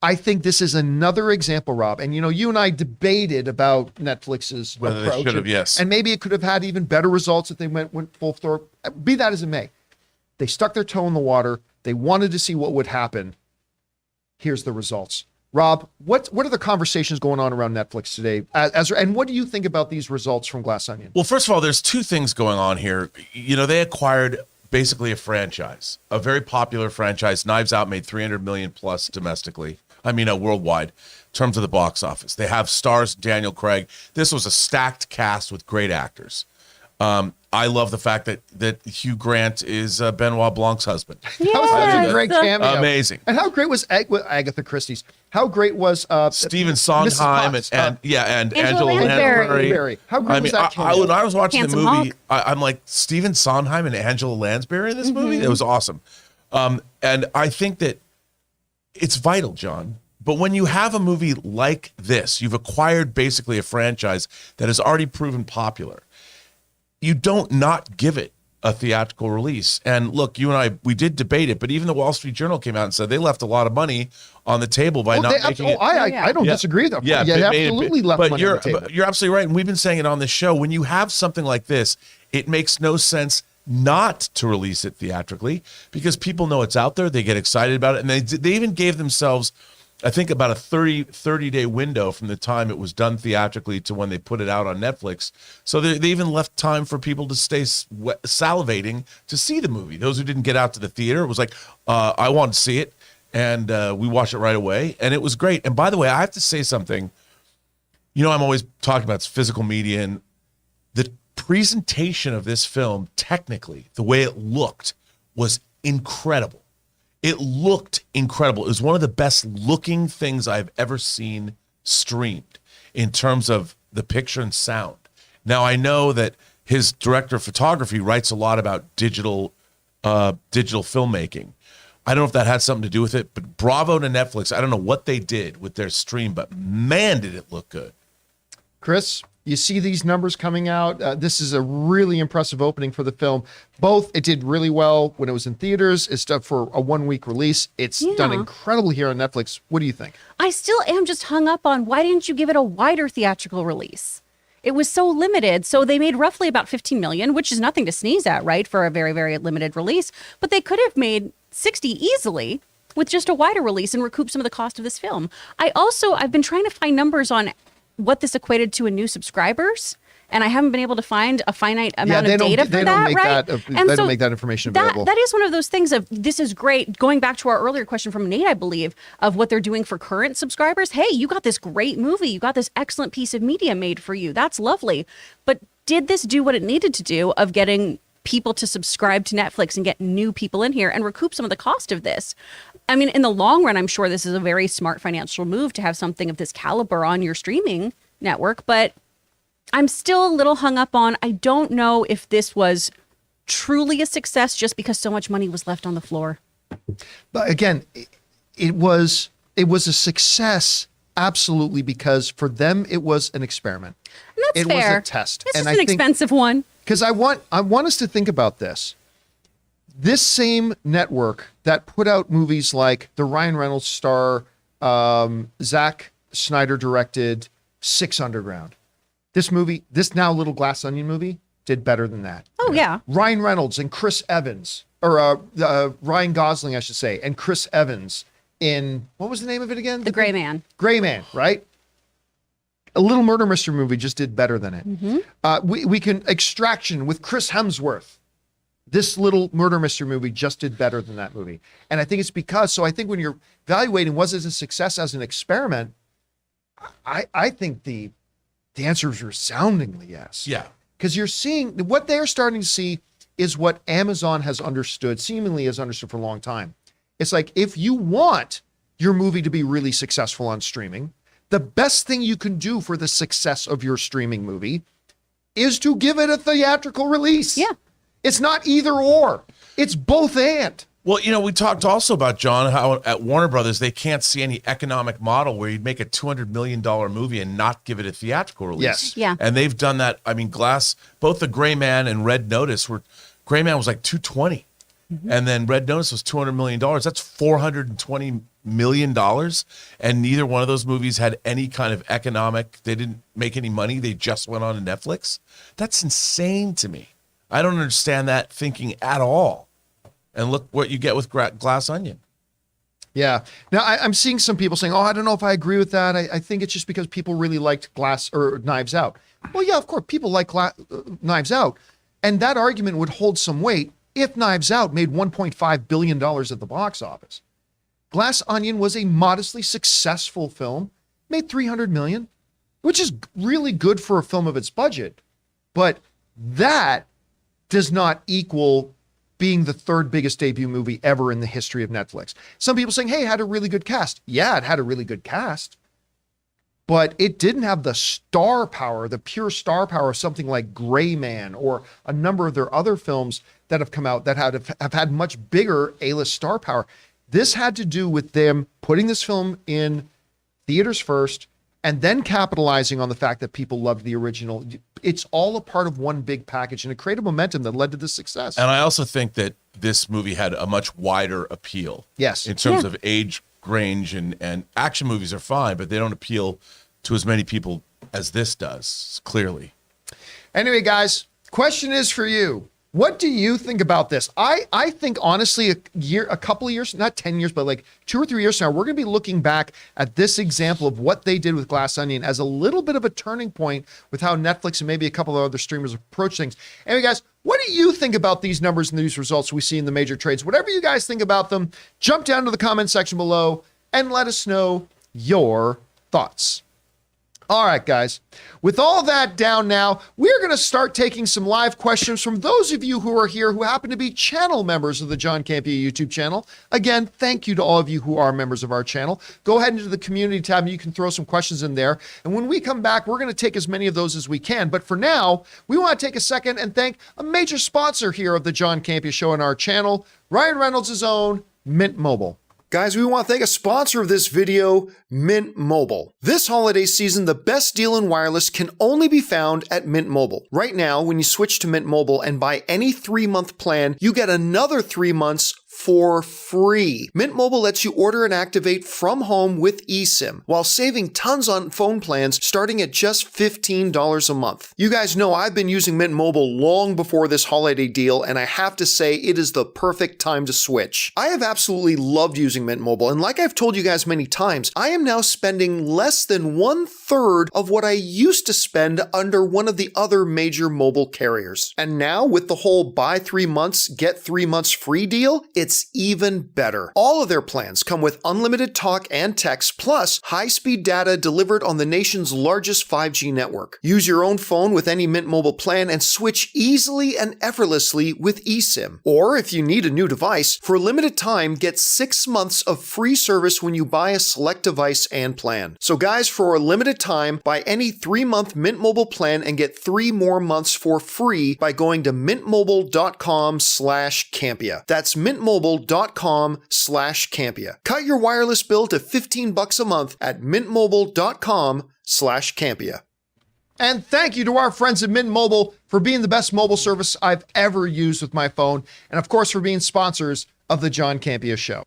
Speaker 1: I think this is another example, Rob. And, you and I debated about Netflix's
Speaker 3: Whether
Speaker 1: approach.
Speaker 3: they should have, yes.
Speaker 1: And maybe it could have had even better results if they went full throw. Be that as it may. They stuck their toe in the water. They wanted to see what would happen. Here's the results. Rob, what are the conversations going on around Netflix today? And what do you think about these results from Glass Onion?
Speaker 3: Well, first of all, there's 2 things going on here. They acquired basically a franchise, a very popular franchise. Knives Out made 300 million plus domestically. I mean, worldwide, in terms of the box office. They have stars Daniel Craig. This was a stacked cast with great actors. I love the fact that Hugh Grant is Benoit Blanc's husband.
Speaker 1: That was such a great cameo.
Speaker 3: Amazing.
Speaker 1: And how great was Agatha Christie's? How great was
Speaker 3: Stephen Sondheim
Speaker 1: Potts,
Speaker 3: and
Speaker 2: Angela
Speaker 3: Angela
Speaker 2: Lansbury.
Speaker 3: Lansbury.
Speaker 1: How great was that cameo?
Speaker 3: when I was watching
Speaker 2: Handsome
Speaker 3: the movie,
Speaker 2: Hawk.
Speaker 3: I'm like, Stephen Sondheim and Angela Lansbury in this movie? It was awesome. And I think that it's vital, John. But when you have a movie like this, you've acquired basically a franchise that has already proven popular. You don't not give it a theatrical release. And look, you and I, we did debate it, but even the Wall Street Journal came out and said they left a lot of money on the table by not making it.
Speaker 1: I don't disagree with that.
Speaker 3: Yeah,
Speaker 1: they absolutely left money on the table.
Speaker 3: But you're absolutely right. And we've been saying it on this show. When you have something like this, it makes no sense not to release it theatrically because people know it's out there. They get excited about it. And they even gave themselves, I think, about a 30-day window from the time it was done theatrically to when they put it out on Netflix. So they even left time for people to stay salivating to see the movie. Those who didn't get out to the theater, it was like, I wanted to see it. And we watched it right away. And it was great. And by the way, I have to say something. You know, I'm always talking about physical media, and the presentation of this film, technically, the way it looked, was incredible. It looked incredible. It was one of the best looking things I've ever seen streamed in terms of the picture and sound. Now, I know that his director of photography writes a lot about digital filmmaking. I don't know if that had something to do with it, but bravo to Netflix. I don't know what they did with their stream, but man, did it look good.
Speaker 1: Chris, you see these numbers coming out. This is a really impressive opening for the film. Both, it did really well when it was in theaters. It's done for a 1-week release. It's done incredibly here on Netflix. What do you think?
Speaker 2: I still am just hung up on why didn't you give it a wider theatrical release? It was so limited. So they made roughly about 15 million, which is nothing to sneeze at, right? For a very, very limited release. But they could have made 60 easily with just a wider release and recoup some of the cost of this film. I've been trying to find numbers on what this equated to in new subscribers, and I haven't been able to find a finite amount of data for that, right?
Speaker 1: They don't make that information available.
Speaker 2: That is one of those things of, this is great. Going back to our earlier question from Nate, I believe, of what they're doing for current subscribers. Hey, you got this great movie. You got this excellent piece of media made for you. That's lovely. But did this do what it needed to do of getting people to subscribe to Netflix and get new people in here and recoup some of the cost of this? I mean, in the long run, I'm sure this is a very smart financial move to have something of this caliber on your streaming network, but I'm still a little hung up on, I don't know if this was truly a success just because so much money was left on the floor.
Speaker 1: But again, it was a success, absolutely, because for them it was an experiment.
Speaker 2: And that's
Speaker 1: it
Speaker 2: fair.
Speaker 1: was a test.
Speaker 2: It's
Speaker 1: and
Speaker 2: just an expensive one.
Speaker 1: Because I want us to think about this. This same network that put out movies like the Ryan Reynolds star, Zack Snyder directed Six Underground. This now Little Glass Onion movie did better than that.
Speaker 2: Oh, yeah.
Speaker 1: Ryan Reynolds and Chris Evans, or Ryan Gosling, I should say, and Chris Evans in, what was the name of it again?
Speaker 2: The Gray Man.
Speaker 1: Gray Man, right? A Little Murder Mystery movie just did better than it.
Speaker 2: Mm-hmm.
Speaker 1: We can Extraction with Chris Hemsworth. This Little Murder Mystery movie just did better than that movie. And I think it's because, so I think when you're evaluating, was it a success as an experiment? I think the answer is resoundingly yes.
Speaker 3: Yeah.
Speaker 1: Because you're seeing, what they're starting to see is what Amazon has understood, seemingly has understood for a long time. It's like, if you want your movie to be really successful on streaming, the best thing you can do for the success of your streaming movie is to give it a theatrical release.
Speaker 2: Yeah.
Speaker 1: It's not either or. It's both and.
Speaker 3: Well, you know, we talked also about, John, how at Warner Brothers, they can't see any economic model where you'd make a $200 million movie and not give it a theatrical release.
Speaker 1: Yes.
Speaker 2: Yeah.
Speaker 3: And they've done that. I mean, both the Gray Man and Red Notice Gray Man was like 220. Mm-hmm. And then Red Notice was $200 million. That's $420 million. And neither one of those movies had any kind of they didn't make any money. They just went on to Netflix. That's insane to me. I don't understand that thinking at all. And look what you get with Glass Onion.
Speaker 1: Yeah. Now I'm seeing some people saying, "Oh, I don't know if I agree with that. I think it's just because people really liked Knives Out." Well, yeah, of course, people like Knives Out, and that argument would hold some weight if Knives Out made $1.5 billion at the box office. Glass Onion was a modestly successful film, made $300 million, which is really good for a film of its budget. But that does not equal being the third biggest debut movie ever in the history of Netflix. Some people saying, hey, it had a really good cast. Yeah, it had a really good cast, but it didn't have the star power, the pure star power of something like Gray Man or a number of their other films that have come out that have had much bigger A-list star power. This had to do with them putting this film in theaters first and then capitalizing on the fact that people loved the original. It's all a part of one big package, and it created momentum that led to this success.
Speaker 3: And I also think that this movie had a much wider appeal.
Speaker 1: Yes.
Speaker 3: In terms of age range, and action movies are fine, but they don't appeal to as many people as this does, clearly.
Speaker 1: Anyway, guys, question is for you. What do you think about this? I think, honestly, a couple of years, not 10 years, but like 2 or 3 years from now, we're going to be looking back at this example of what they did with Glass Onion as a little bit of a turning point with how Netflix and maybe a couple of other streamers approach things. Anyway, guys, what do you think about these numbers and these results we see in the major trades? Whatever you guys think about them, jump down to the comment section below and let us know your thoughts. All right, guys, with all that down now, we're going to start taking some live questions from those of you who are here who happen to be channel members of the John Campea YouTube channel. Again, thank you to all of you who are members of our channel. Go ahead into the community tab and you can throw some questions in there. And when we come back, we're going to take as many of those as we can. But for now, we want to take a second and thank a major sponsor here of the John Campea Show and our channel, Ryan Reynolds' own Mint Mobile. Guys, we want to thank a sponsor of this video, Mint Mobile. This holiday season, the best deal in wireless can only be found at Mint Mobile. Right now, when you switch to Mint Mobile and buy any 3-month plan, you get another 3 months for free. Mint Mobile lets you order and activate from home with eSIM, while saving tons on phone plans starting at just $15 a month. You guys know I've been using Mint Mobile long before this holiday deal, and I have to say it is the perfect time to switch. I have absolutely loved using Mint Mobile, and like I've told you guys many times, I am now spending less than 1/3 of what I used to spend under one of the other major mobile carriers. And now with the whole buy 3 months, get 3 months free deal, it's even better. All of their plans come with unlimited talk and text, plus high-speed data delivered on the nation's largest 5G network. Use your own phone with any Mint Mobile plan and switch easily and effortlessly with eSIM. Or if you need a new device, for a limited time, get 6 months of free service when you buy a select device and plan. So guys, for a limited time, buy any 3-month Mint Mobile plan and get 3 more months for free by going to mintmobile.com/Campea. That's mintmobile.com/Campea. Cut your wireless bill to $15 a month at mintmobile.com/Campea. And thank you to our friends at Mint Mobile for being the best mobile service I've ever used with my phone. And of course, for being sponsors of the John Campea Show.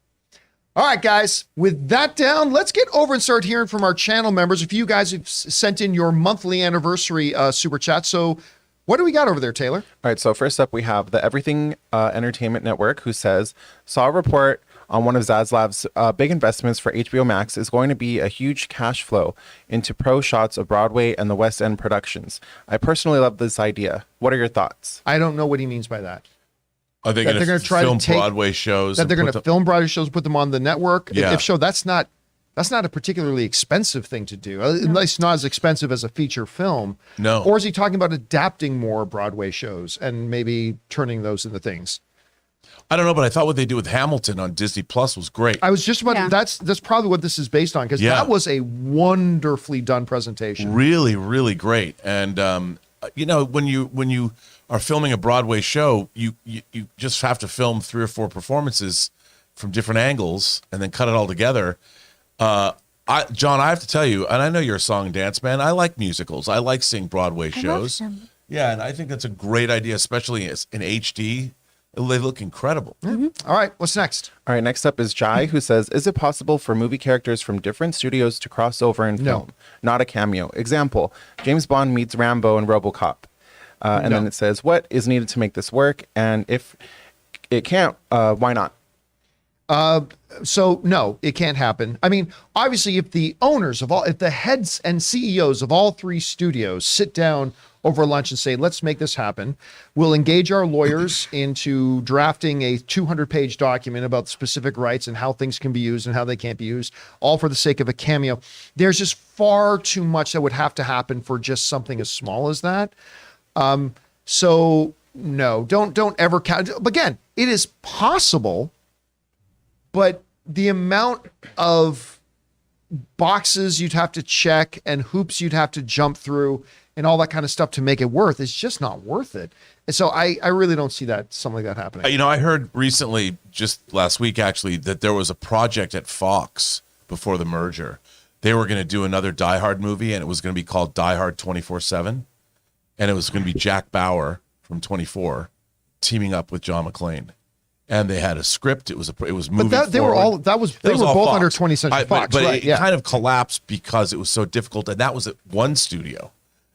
Speaker 1: All right, guys, with that down, let's get over and start hearing from our channel members. If you guys have sent in your monthly anniversary super chat. So what do we got over there, Taylor?
Speaker 7: All right, so first up, we have the Everything Entertainment Network, who says, saw a report on one of Zaslav's big investments for HBO Max is going to be a huge cash flow into pro shots of Broadway and the West End productions. I personally love this idea. What are your thoughts?
Speaker 1: I don't know what he means by that.
Speaker 3: Are they going to film Broadway shows?
Speaker 1: That they're going to film Broadway shows, put them on the network?
Speaker 3: Yeah.
Speaker 1: If so, that's not a particularly expensive thing to do. At least not as expensive as a feature film.
Speaker 3: No.
Speaker 1: Or is he talking about adapting more Broadway shows and maybe turning those into things?
Speaker 3: I don't know, but I thought what they did with Hamilton on Disney Plus was great.
Speaker 1: I was just about that's probably what this is based on, because that was a wonderfully done presentation.
Speaker 3: Really, really great. And you know, when you are filming a Broadway show, you just have to film 3 or 4 performances from different angles and then cut it all together. John, I have to tell you, and I know you're a song and dance man, I like musicals. I like seeing Broadway shows. Yeah, and I think that's a great idea, especially in HD. They look incredible.
Speaker 1: Mm-hmm. All right, what's next?
Speaker 7: All right, next up is Jai, who says, is it possible for movie characters from different studios to cross over in film? Not a cameo. Example, James Bond meets Rambo and RoboCop. And then it says, what is needed to make this work? And if it can't, why not?
Speaker 1: So no, it can't happen. I mean, obviously, if the heads and CEOs of all 3 studios sit down over lunch and say, let's make this happen. We'll engage our lawyers into drafting a 200-page document about specific rights and how things can be used and how they can't be used, all for the sake of a cameo. There's just far too much that would have to happen for just something as small as that. So no, don't ever count. Again, it is possible, but the amount of boxes you'd have to check and hoops you'd have to jump through and all that kind of stuff to make it worth, it's just not worth it. And so I really don't see something like that happening.
Speaker 3: You know, I heard recently, just last week actually, that there was a project at Fox before the merger. They were going to do another Die Hard movie, and it was going to be called Die Hard 24/7, and it was going to be Jack Bauer from 24 teaming up with John McClane. And they had a script. It was moving.
Speaker 1: But they were
Speaker 3: forward.
Speaker 1: they were
Speaker 3: all
Speaker 1: both
Speaker 3: Fox.
Speaker 1: under 20th Century Fox,
Speaker 3: but
Speaker 1: right?
Speaker 3: it kind of collapsed because it was so difficult, and that was at one studio.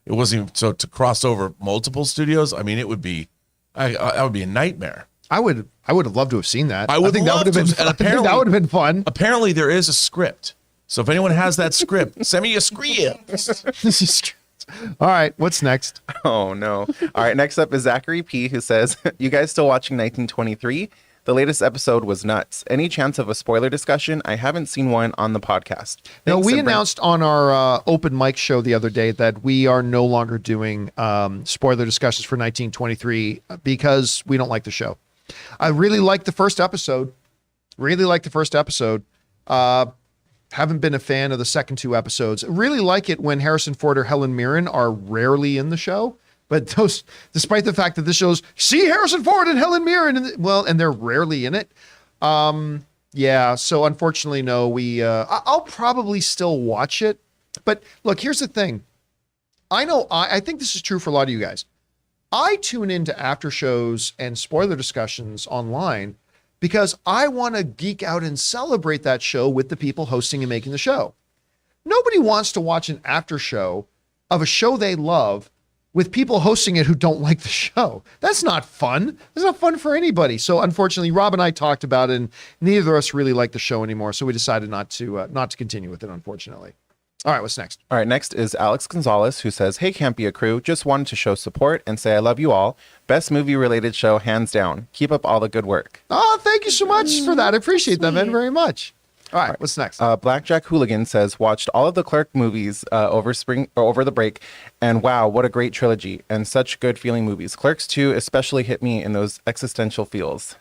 Speaker 3: It wasn't even, so to cross over multiple studios. I mean, it would be, that would be a nightmare.
Speaker 1: I would have loved to have seen that.
Speaker 3: I would
Speaker 1: think that
Speaker 3: love
Speaker 1: would have
Speaker 3: to.
Speaker 1: been.
Speaker 3: And
Speaker 1: I think that would have been fun.
Speaker 3: Apparently, there is a script. So if anyone has that script, send me a script.
Speaker 1: All right, what's next?
Speaker 7: Oh no. All right, next up is Zachary P, who says, "You guys still watching 1923? The latest episode was nuts. Any chance of a spoiler discussion? I haven't seen one on the podcast."
Speaker 1: Now,
Speaker 7: Thanks,
Speaker 1: we
Speaker 7: and
Speaker 1: announced on our open mic show the other day that we are no longer doing spoiler discussions for 1923 because we don't like the show. I really liked the first episode. Haven't been a fan of the second two episodes. Really like it when Harrison Ford or Helen Mirren are rarely in the show. But those, despite the fact that this shows, see Harrison Ford and Helen Mirren, and they're rarely in it. Yeah, so unfortunately, no, I'll probably still watch it. But look, here's the thing. I think this is true for a lot of you guys. I tune into after shows and spoiler discussions online because I want to geek out and celebrate that show with the people hosting and making the show. Nobody wants to watch an after show of a show they love with people hosting it who don't like the show. That's not fun. It's not fun for anybody. So unfortunately, Rob and I talked about it, and neither of us really like the show anymore. So we decided not to continue with it, unfortunately. All right, what's next?
Speaker 7: All right, next is Alex Gonzalez, who says, "Hey, Campea crew, just wanted to show support and say I love you all. Best movie-related show, hands down. Keep up all the good work."
Speaker 1: Oh, thank you so much for that. I appreciate that, man, very much. All right, what's next?
Speaker 7: Blackjack Hooligan says, "Watched all of the Clerk movies over the break, and wow, what a great trilogy and such good feeling movies. Clerks 2 especially hit me in those existential feels."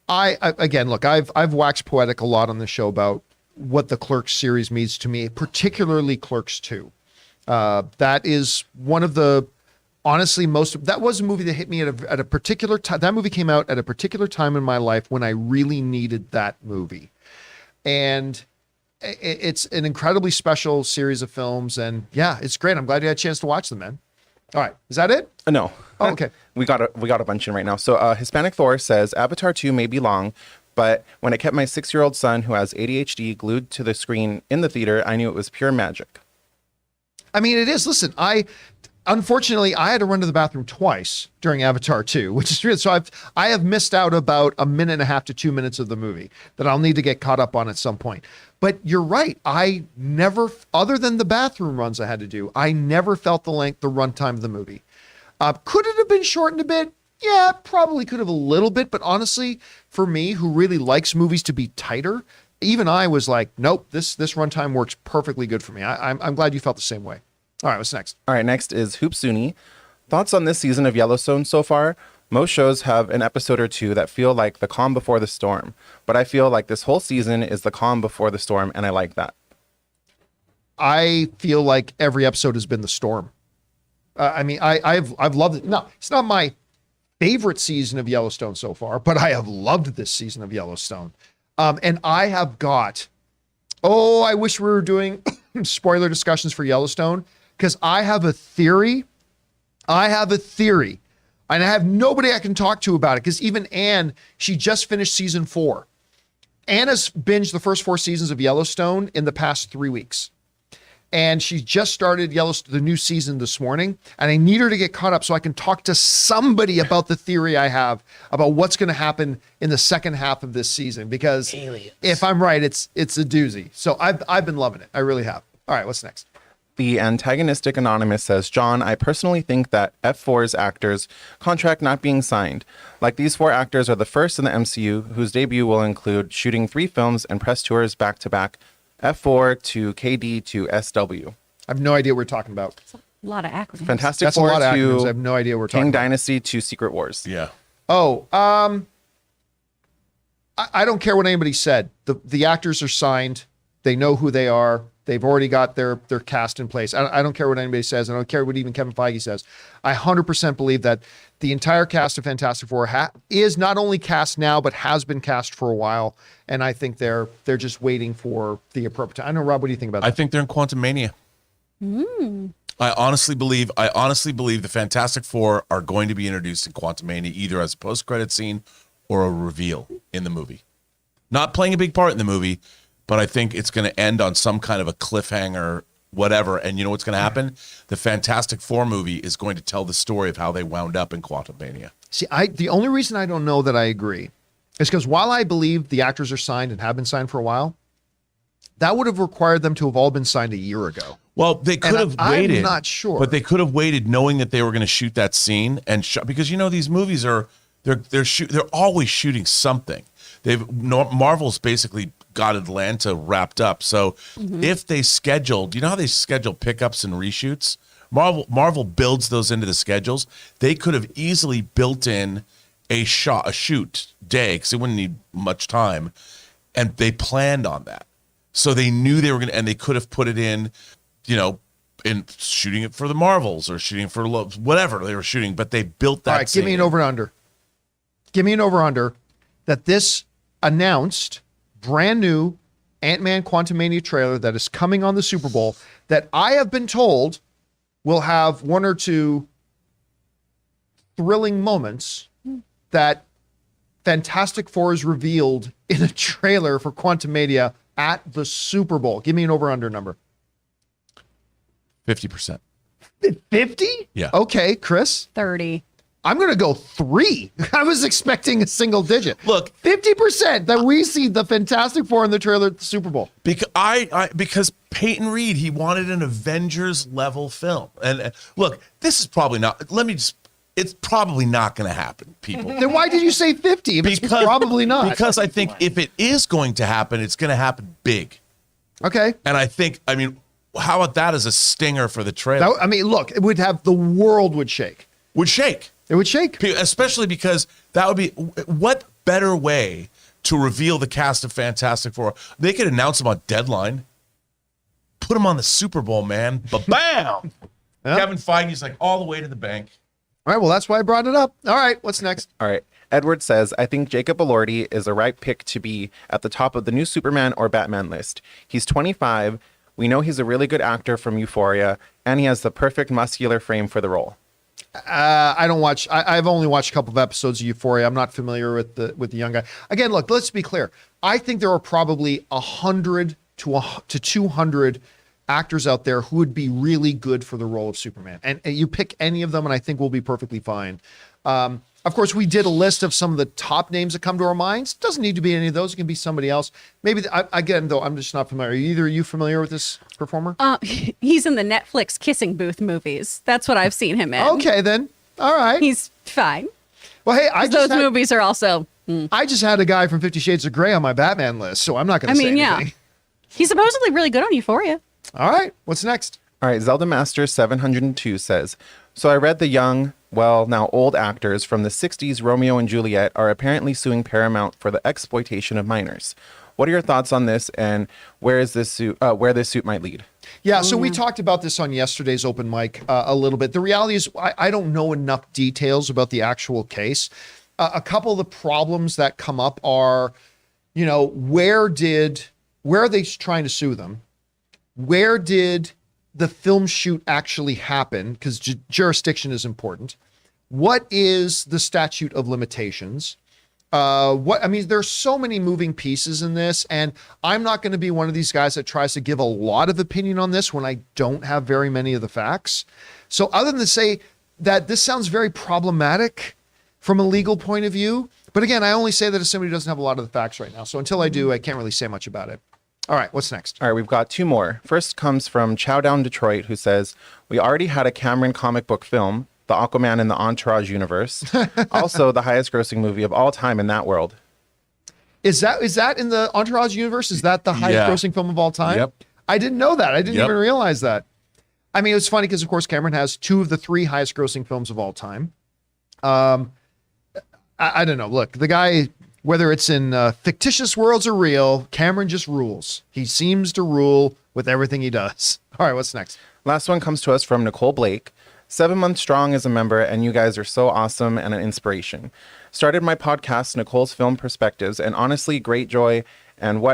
Speaker 1: Again, look, I've waxed poetic a lot on the show about what the Clerks series means to me, particularly Clerks 2. That is one of the, honestly, that was a movie that hit me at a particular time. That movie came out at a particular time in my life when I really needed that movie. And it's an incredibly special series of films. And yeah, it's great. I'm glad you had a chance to watch them, man. All right. Is that it?
Speaker 7: No.
Speaker 1: Oh, okay.
Speaker 7: We got a bunch in right now. So Hispanic Thor says, "Avatar 2 may be long, but when it kept my 6-year-old son who has ADHD glued to the screen in the theater, I knew it was pure magic."
Speaker 1: I mean, it is. Listen, unfortunately, I had to run to the bathroom twice during Avatar 2, which is weird. So I have missed out about 1.5 to 2 minutes of the movie that I'll need to get caught up on at some point. But you're right. I never, other than the bathroom runs I had to do, I never felt the runtime of the movie. Could it have been shortened a bit? Yeah, probably could have a little bit. But honestly, for me, who really likes movies to be tighter, even I was like, nope, this runtime works perfectly good for me. I'm glad you felt the same way. All right, what's next?
Speaker 7: All right, next is Hoopsuni. "Thoughts on this season of Yellowstone so far? Most shows have an episode or two that feel like the calm before the storm, but I feel like this whole season is the calm before the storm, and I like that."
Speaker 1: I feel like every episode has been the storm. I mean, I've loved it. No, it's not my favorite season of Yellowstone so far, but I have loved this season of Yellowstone. And I have got, I wish we were doing spoiler discussions for Yellowstone, because I have a theory. And I have nobody I can talk to about it, because even Anne, she just finished season 4. Anne has binged the first 4 seasons of Yellowstone in the past 3 weeks. And she just started Yellowstone, the new season this morning. And I need her to get caught up so I can talk to somebody about the theory I have about what's going to happen in the second half of this season. Because if I'm right, it's a doozy. So I've been loving it. I really have. All right, what's next?
Speaker 7: The antagonistic anonymous says, John, I personally think that F4's actors contract not being signed. Like these 4 actors are the first in the MCU whose debut will include shooting 3 films and press tours back to back, F4 to KD to SW.
Speaker 1: I have no idea what we're talking about.
Speaker 2: A lot of acronyms.
Speaker 7: Fantastic
Speaker 1: That's a
Speaker 7: Four
Speaker 1: lot of acronyms.
Speaker 7: to
Speaker 1: I have no idea what we're
Speaker 7: King
Speaker 1: talking about.
Speaker 7: Dynasty to Secret Wars.
Speaker 3: Yeah.
Speaker 1: Oh, I don't care what anybody said. The actors are signed. They know who they are. They've already got their cast in place. I don't care what anybody says. I don't care what even Kevin Feige says. I 100% believe that the entire cast of Fantastic Four is not only cast now, but has been cast for a while. And I think they're just waiting for the appropriate time. I know, Rob, what do you think about that?
Speaker 3: I think they're in Quantum Mania. I honestly believe the Fantastic Four are going to be introduced in Quantum Mania either as a post-credit scene or a reveal in the movie. Not playing a big part in the movie, but I think it's going to end on some kind of a cliffhanger, whatever. And you know what's going to happen? The Fantastic Four movie is going to tell the story of how they wound up in Quantum Mania.
Speaker 1: See, the only reason I don't know that I agree is because while I believe the actors are signed and have been signed for a while, that would have required them to have all been signed a year ago.
Speaker 3: Well, they could have waited.
Speaker 1: I'm not sure,
Speaker 3: but they could have waited, knowing that they were going to shoot that scene because these movies they're always shooting something. Marvel's basically got Atlanta wrapped up. So if they scheduled, you know how they schedule pickups and reshoots? Marvel builds those into the schedules. They could have easily built in a shoot day because they wouldn't need much time, and they planned on that. So they knew they were going to, and they could have put it in, in shooting it for the Marvels or shooting for whatever they were shooting, but they built that.
Speaker 1: All right, give me an over and under. Give me an over under that this announced brand new Ant-Man Quantumania trailer that is coming on the Super Bowl that I have been told will have 1 or 2 thrilling moments that Fantastic Four is revealed in a trailer for Quantumania at the Super Bowl. Give me an over-under number.
Speaker 3: 50%.
Speaker 1: 50?
Speaker 3: Yeah.
Speaker 1: Okay, Chris?
Speaker 2: 30.
Speaker 1: I'm going to go 3. I was expecting a single digit.
Speaker 3: Look,
Speaker 1: 50% that we see the Fantastic Four in the trailer at the Super Bowl.
Speaker 3: Because Peyton Reed, he wanted an Avengers level film. And look, this is probably not, it's probably not going to happen, people.
Speaker 1: Then why did you say 50? If it's probably not.
Speaker 3: Because I think if it is going to happen, it's going to happen big.
Speaker 1: Okay.
Speaker 3: And how about that as a stinger for the trailer?
Speaker 1: Look, it would have, the world would shake.
Speaker 3: Would shake.
Speaker 1: It would shake.
Speaker 3: Especially because that would be, what better way to reveal the cast of Fantastic Four? They could announce them on Deadline. Put them on the Super Bowl, man. Ba-bam!
Speaker 1: Yeah.
Speaker 3: Kevin Feige's like all the way to the bank.
Speaker 1: All right, well, that's why I brought it up. All right, what's next?
Speaker 7: All right. Edward says, I think Jacob Elordi is the right pick to be at the top of the new Superman or Batman list. He's 25. We know he's a really good actor from Euphoria, and he has the perfect muscular frame for the role.
Speaker 1: I don't watch. I've only watched a couple of episodes of Euphoria. I'm not familiar with the young guy. Again, look, let's be clear. I think there are probably 100 to 200 actors out there who would be really good for the role of Superman. And you pick any of them, and I think we'll be perfectly fine. Of course, we did a list of some of the top names that come to our minds. It doesn't need to be any of those. It can be somebody else. Maybe, again, though, I'm just not familiar. Are you familiar with this performer?
Speaker 2: He's in the Netflix Kissing Booth movies. That's what I've seen him in.
Speaker 1: Okay, then. All right.
Speaker 2: He's fine.
Speaker 1: Well, hey,
Speaker 2: Those movies are also...
Speaker 1: I just had a guy from 50 Shades of Grey on my Batman list, so I'm not going to say anything.
Speaker 2: Yeah. He's supposedly really good on Euphoria.
Speaker 1: All right. What's next?
Speaker 7: All right. Zelda Master 702 says, so I read the young, well, now old actors from the 60s, Romeo and Juliet, are apparently suing Paramount for the exploitation of minors. What are your thoughts on this, and where this suit might lead?
Speaker 1: Yeah, so we talked about this on yesterday's open mic a little bit. The reality is I don't know enough details about the actual case. A couple of the problems that come up are, where are they trying to sue them? Where did the film shoot actually happen? Because jurisdiction is important. What is the statute of limitations? There's so many moving pieces in this, and I'm not going to be one of these guys that tries to give a lot of opinion on this when I don't have very many of the facts. So other than to say that this sounds very problematic from a legal point of view, but again, I only say that as somebody who doesn't have a lot of the facts right now. So until I do, I can't really say much about it. All right, what's next?
Speaker 7: All right, we've got two more. First comes from Chowdown Detroit, who says, we already had a Cameron comic book film, The Aquaman in the Entourage universe. Also, the highest grossing movie of all time in that world.
Speaker 1: Is that in the Entourage universe? Is that the highest
Speaker 3: Yeah.
Speaker 1: grossing film of all time?
Speaker 3: Yep.
Speaker 1: I didn't know that. I didn't
Speaker 3: Yep.
Speaker 1: even realize that. I mean, it was funny because, of course, Cameron has 2 of the 3 highest grossing films of all time. I don't know. Look, the guy, whether it's in fictitious worlds or real, Cameron just rules. He seems to rule with everything he does. All right, what's next?
Speaker 7: Last one comes to us from Nicole Blake. 7 months strong as a member, and you guys are so awesome and an inspiration. Started my podcast, Nicole's Film Perspectives, and honestly, great joy. And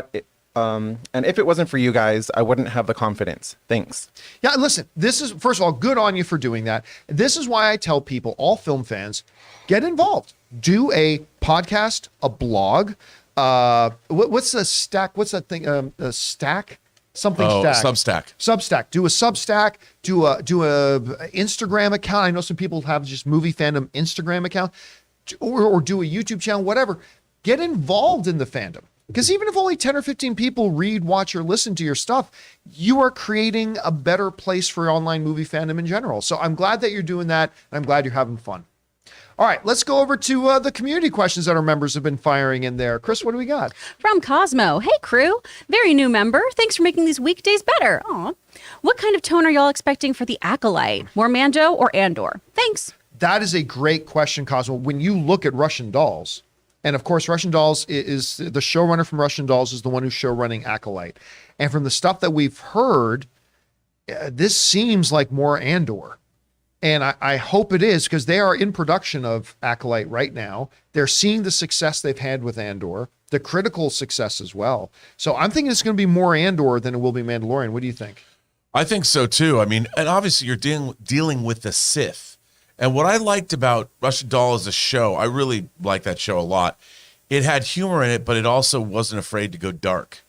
Speaker 7: if it wasn't for you guys, I wouldn't have the confidence. Thanks.
Speaker 1: Yeah, listen, this is, first of all, good on you for doing that. This is why I tell people, all film fans, get involved. Do a podcast, a blog. What's the stack? What's that thing? A stack? Something stack.
Speaker 3: Substack.
Speaker 1: Substack. Do a Substack. Do a Instagram account. I know some people have just movie fandom Instagram account, or do a YouTube channel. Whatever. Get involved in the fandom. Because even if only 10 or 15 people read, watch, or listen to your stuff, you are creating a better place for online movie fandom in general. So I'm glad that you're doing that, and I'm glad you're having fun. All right, let's go over to the community questions that our members have been firing in there. Chris, what do we got?
Speaker 2: From Cosmo. Hey, crew. Very new member. Thanks for making these weekdays better. Aw. What kind of tone are y'all expecting for the Acolyte? More Mando or Andor? Thanks.
Speaker 1: That is a great question, Cosmo. When you look at Russian Dolls, and of course, Russian Dolls is the showrunner from Russian Dolls is the one who's showrunning Acolyte. And from the stuff that we've heard, this seems like more Andor. And I hope it is, because they are in production of Acolyte right now. They're seeing the success they've had with Andor, the critical success as well. So I'm thinking it's going to be more Andor than it will be Mandalorian. What do you think?
Speaker 3: I think so too. I mean, and obviously you're dealing with the Sith. And what I liked about Russian Doll as a show, I really like that show a lot. It had humor in it, but it also wasn't afraid to go dark.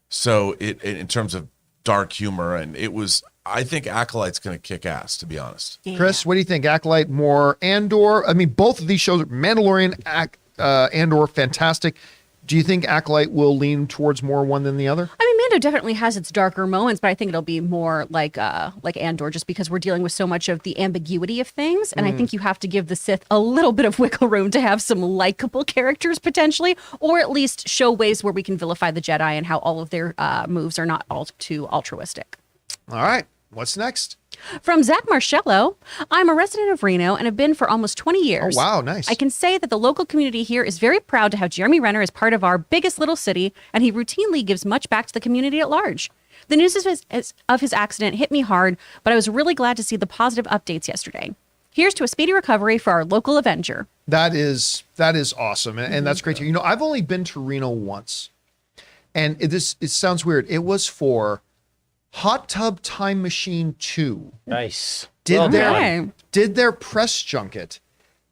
Speaker 3: So in terms of dark humor, and it was, I think Acolyte's going to kick ass, to be honest.
Speaker 2: Yeah.
Speaker 1: Chris, what do you think? Acolyte, more Andor? I mean, both of these shows, Mandalorian, Andor, fantastic. Do you think Acolyte will lean towards more one than the other?
Speaker 2: I mean, Mando definitely has its darker moments, but I think it'll be more like Andor, just because we're dealing with so much of the ambiguity of things, and I think you have to give the Sith a little bit of wiggle room to have some likable characters potentially, or at least show ways where we can vilify the Jedi and how all of their moves are not all too altruistic.
Speaker 1: All right, what's next?
Speaker 2: From Zach Marcello, I'm a resident of Reno and have been for almost 20 years.
Speaker 1: Oh, wow, nice.
Speaker 2: I can say that the local community here is very proud to have Jeremy Renner as part of our biggest little city, and he routinely gives much back to the community at large. The news of his accident hit me hard, but I was really glad to see the positive updates yesterday. Here's to a speedy recovery for our local Avenger.
Speaker 1: That is awesome, and that's great to hear. You know, I've only been to Reno once, and it sounds weird. It was for Hot Tub Time Machine 2.
Speaker 5: Nice.
Speaker 1: Did
Speaker 2: done.
Speaker 1: their press junket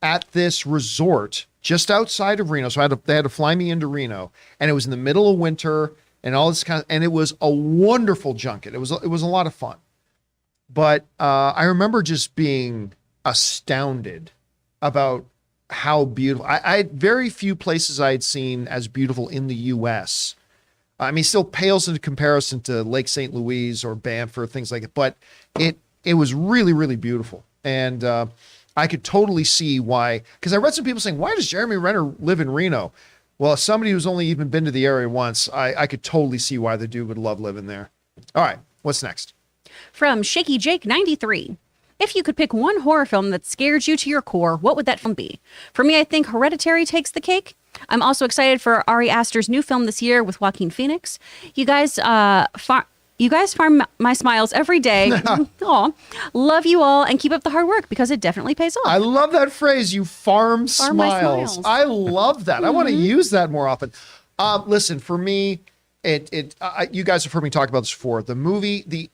Speaker 1: at this resort just outside of Reno. So they had to fly me into Reno, and it was in the middle of winter and all this and it was a wonderful junket. It was a lot of fun. But I remember just being astounded about how beautiful. I had very few places I had seen as beautiful in the U.S. I mean, still pales into comparison to Lake St. Louis or Banff or things like that. But it was really, really beautiful. And I could totally see why, because I read some people saying, why does Jeremy Renner live in Reno? Well, as somebody who's only even been to the area once, I could totally see why the dude would love living there. All right, what's next?
Speaker 2: From Shaky Jake 93. If you could pick one horror film that scared you to your core, what would that film be? For me, I think Hereditary takes the cake. I'm also excited for Ari Aster's new film this year with Joaquin Phoenix. You guys farm my smiles every day. Aw. Love you all, and keep up the hard work, because it definitely pays off.
Speaker 1: I love that phrase, you farm
Speaker 2: my
Speaker 1: smiles.
Speaker 2: smiles.
Speaker 1: I love that. I want to use that more often. Listen, for me, you guys have heard me talk about this before. The movie,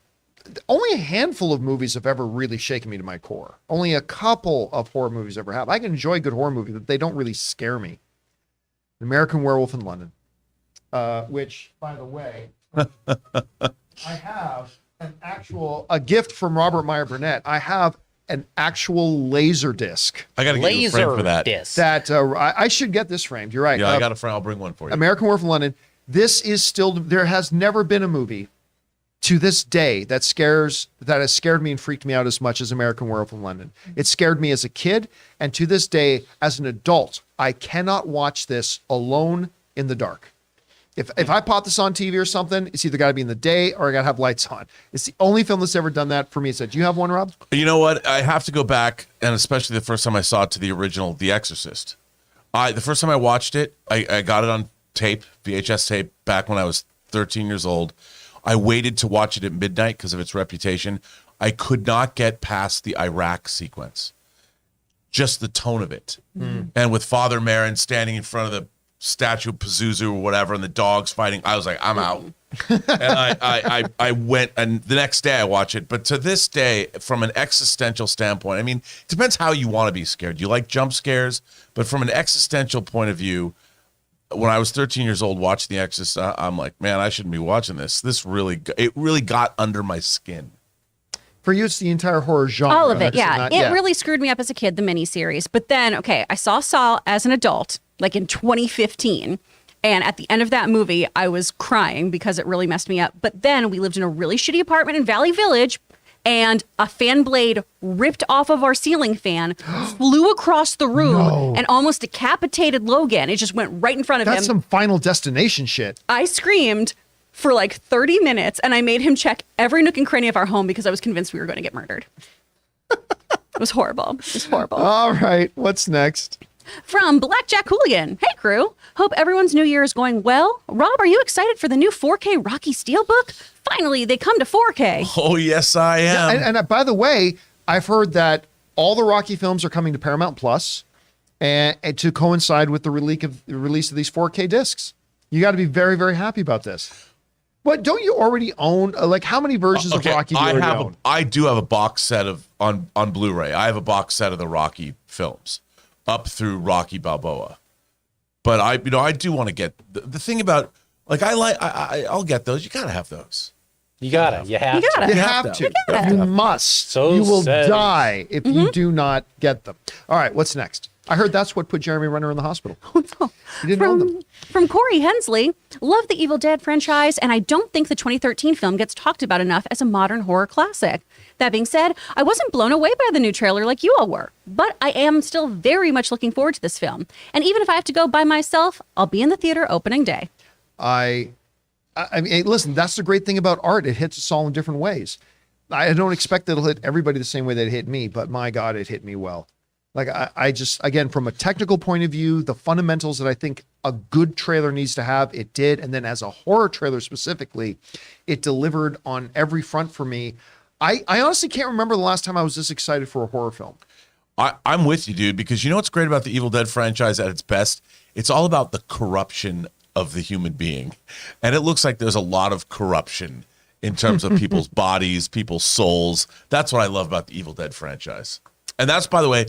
Speaker 1: only a handful of movies have ever really shaken me to my core. Only a couple of horror movies ever have. I can enjoy a good horror movie, but they don't really scare me. American Werewolf in London, which, by the way, I have a gift from Robert Meyer Burnett. I have an actual laser disc
Speaker 3: I got to get you a frame for that.
Speaker 5: disc.
Speaker 1: that I should get this framed. You're right.
Speaker 3: Yeah, I got a frame. I'll bring one for you.
Speaker 1: American Werewolf in London. This is still, there has never been a movie to this day that has scared me and freaked me out as much as American Werewolf in London. It scared me as a kid, and to this day, as an adult, I cannot watch this alone in the dark. If I pop this on TV or something, it's either got to be in the day or I got to have lights on. It's the only film that's ever done that for me. So, do you have one, Rob?
Speaker 3: You know what? I have to go back, and especially the first time I saw it, to the original The Exorcist. The first time I watched it, I got it on tape, VHS tape, back when I was 13 years old. I waited to watch it at midnight because of its reputation. I could not get past the Iraq sequence. Just the tone of it. And with Father Marin standing in front of the statue of Pazuzu or whatever, and the dogs fighting, I was like, I'm out. And I went, and the next day I watch it. But to this day, from an existential standpoint, I mean, it depends how you want to be scared. You like jump scares, but from an existential point of view, when I was 13 years old watching The Exorcist, I'm like, man, I shouldn't be watching this. It really got under my skin.
Speaker 1: For you, it's the entire horror genre.
Speaker 2: All of it, yeah. It really screwed me up as a kid, the miniseries. But then, okay, I saw Saw as an adult, like in 2015. And at the end of that movie, I was crying because it really messed me up. But then we lived in a really shitty apartment in Valley Village, and a fan blade ripped off of our ceiling fan, flew across the room, and almost decapitated Logan. It just went right in front of him.
Speaker 1: That's some Final Destination shit.
Speaker 2: I screamed for like 30 minutes, and I made him check every nook and cranny of our home because I was convinced we were going to get murdered. It was horrible. It was horrible.
Speaker 1: All right, what's next?
Speaker 2: From Blackjack Hooligan. Hey, crew. Hope everyone's new year is going well. Rob, are you excited for the new 4K Rocky Steelbook? Finally, they come to 4K.
Speaker 3: Oh, yes, I am.
Speaker 1: And by the way, I've heard that all the Rocky films are coming to Paramount Plus, and to coincide with the release of these 4K discs. You got to be very, very happy about this. But don't you already own, like, how many versions of Rocky do you already own?
Speaker 3: I do have a box set on Blu-ray. I have a box set of the Rocky films up through Rocky Balboa. But I do want to get the thing about, like, I'll get those. You got to have those.
Speaker 5: You gotta. You have
Speaker 2: You gotta.
Speaker 5: to.
Speaker 1: You have to. You must.
Speaker 5: So
Speaker 1: you will
Speaker 5: said.
Speaker 1: die if you do not get them. All right, what's next? I heard that's what put Jeremy Renner in the hospital. He didn't own them.
Speaker 2: From Corey Hensley, love the Evil Dead franchise, and I don't think the 2013 film gets talked about enough as a modern horror classic. That being said, I wasn't blown away by the new trailer like you all were, but I am still very much looking forward to this film. And even if I have to go by myself, I'll be in the theater opening day.
Speaker 1: I mean, listen, that's the great thing about art. It hits us all in different ways. I don't expect that it'll hit everybody the same way that it hit me, but my God, it hit me well. Like, I just, again, from a technical point of view, the fundamentals that I think a good trailer needs to have, it did. And then as a horror trailer specifically, it delivered on every front for me. I honestly can't remember the last time I was this excited for a horror film.
Speaker 3: I'm with you, dude, because you know what's great about the Evil Dead franchise at its best? It's all about the corruption of the human being. And it looks like there's a lot of corruption in terms of people's bodies, people's souls. That's what I love about the Evil Dead franchise. And that's, by the way,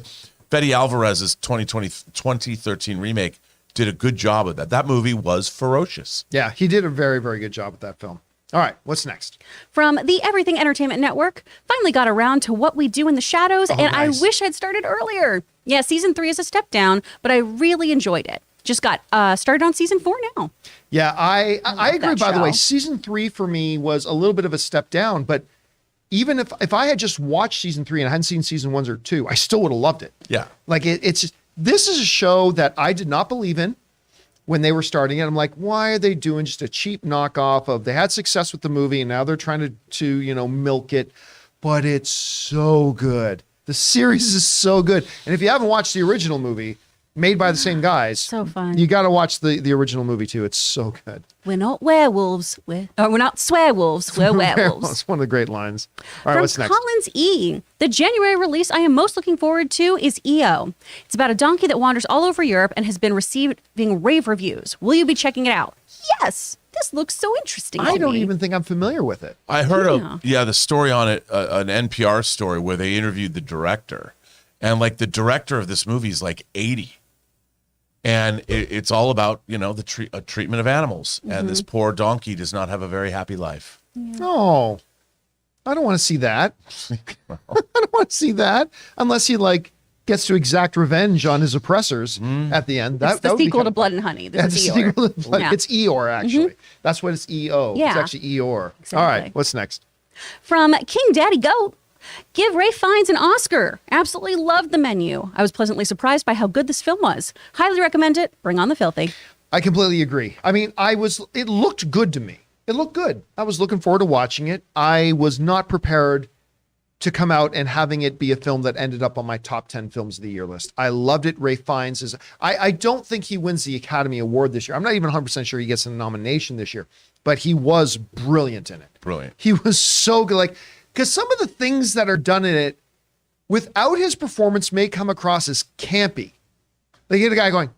Speaker 3: Fede Alvarez's 2013 remake did a good job of that. That movie was ferocious.
Speaker 1: Yeah, he did a very, very good job with that film. All right, what's next?
Speaker 2: From the Everything Entertainment Network, finally got around to What We Do in the Shadows, and
Speaker 1: nice.
Speaker 2: I wish I'd started earlier. Yeah, season 3 is a step down, but I really enjoyed it. Just got started on season 4 now.
Speaker 1: Yeah, I agree.
Speaker 2: that
Speaker 1: By the way,
Speaker 2: show.
Speaker 1: season 3 for me was a little bit of a step down, but even if I had just watched season 3 and I hadn't seen season 1 or 2, I still would have loved it.
Speaker 3: Yeah.
Speaker 1: Like this is a show that I did not believe in when they were starting it. I'm like, why are they doing just a cheap knockoff of, they had success with the movie and now they're trying to milk it, but it's so good. The series is so good. And if you haven't watched the original movie made by the same guys,
Speaker 2: So fun.
Speaker 1: you got to watch the original movie too. It's so good.
Speaker 2: We're not werewolves. We're not swearwolves. We're werewolves.
Speaker 1: It's one of the great lines. All right,
Speaker 2: From
Speaker 1: what's next?
Speaker 2: Collins E. The January release I am most looking forward to is EO. It's about a donkey that wanders all over Europe and has been receiving rave reviews. Will you be checking it out? Yes. This looks so interesting.
Speaker 1: I
Speaker 2: to
Speaker 1: don't
Speaker 2: me.
Speaker 1: even think I'm familiar with it.
Speaker 3: I heard the story on it, an NPR story where they interviewed the director. And like the director of this movie is like 80. And it's all about, the treatment of animals. And this poor donkey does not have a very happy life.
Speaker 1: Oh, I don't want to see that. I don't want to see that unless he gets to exact revenge on his oppressors at the end.
Speaker 2: It's
Speaker 1: that
Speaker 2: the
Speaker 1: would be
Speaker 2: sequel
Speaker 1: kind
Speaker 2: to
Speaker 1: of
Speaker 2: Blood
Speaker 1: fun.
Speaker 2: and Honey.
Speaker 1: That's
Speaker 2: This
Speaker 1: the
Speaker 2: is Eeyore.
Speaker 1: sequel to Blood.
Speaker 2: Yeah.
Speaker 1: It's Eeyore, actually. That's what it's EO. It's
Speaker 2: Yeah.
Speaker 1: actually Eeyore.
Speaker 2: Exactly.
Speaker 1: All right, what's next?
Speaker 2: From King Daddy Goat. Give Ray Fiennes an Oscar. Absolutely loved the menu. I was pleasantly surprised by how good this film was. Highly recommend it. Bring on the filthy.
Speaker 1: I completely agree. I mean, it looked good to me. It looked good. I was looking forward to watching it. I was not prepared to come out and having it be a film that ended up on my top 10 films of the year list. I loved it. Ray Fiennes is, I don't think he wins the Academy Award this year. I'm not even 100% sure he gets a nomination this year, but he was brilliant in it.
Speaker 3: Brilliant.
Speaker 1: He was so good. Like, because some of the things that are done in it without his performance may come across as campy. They get a guy going,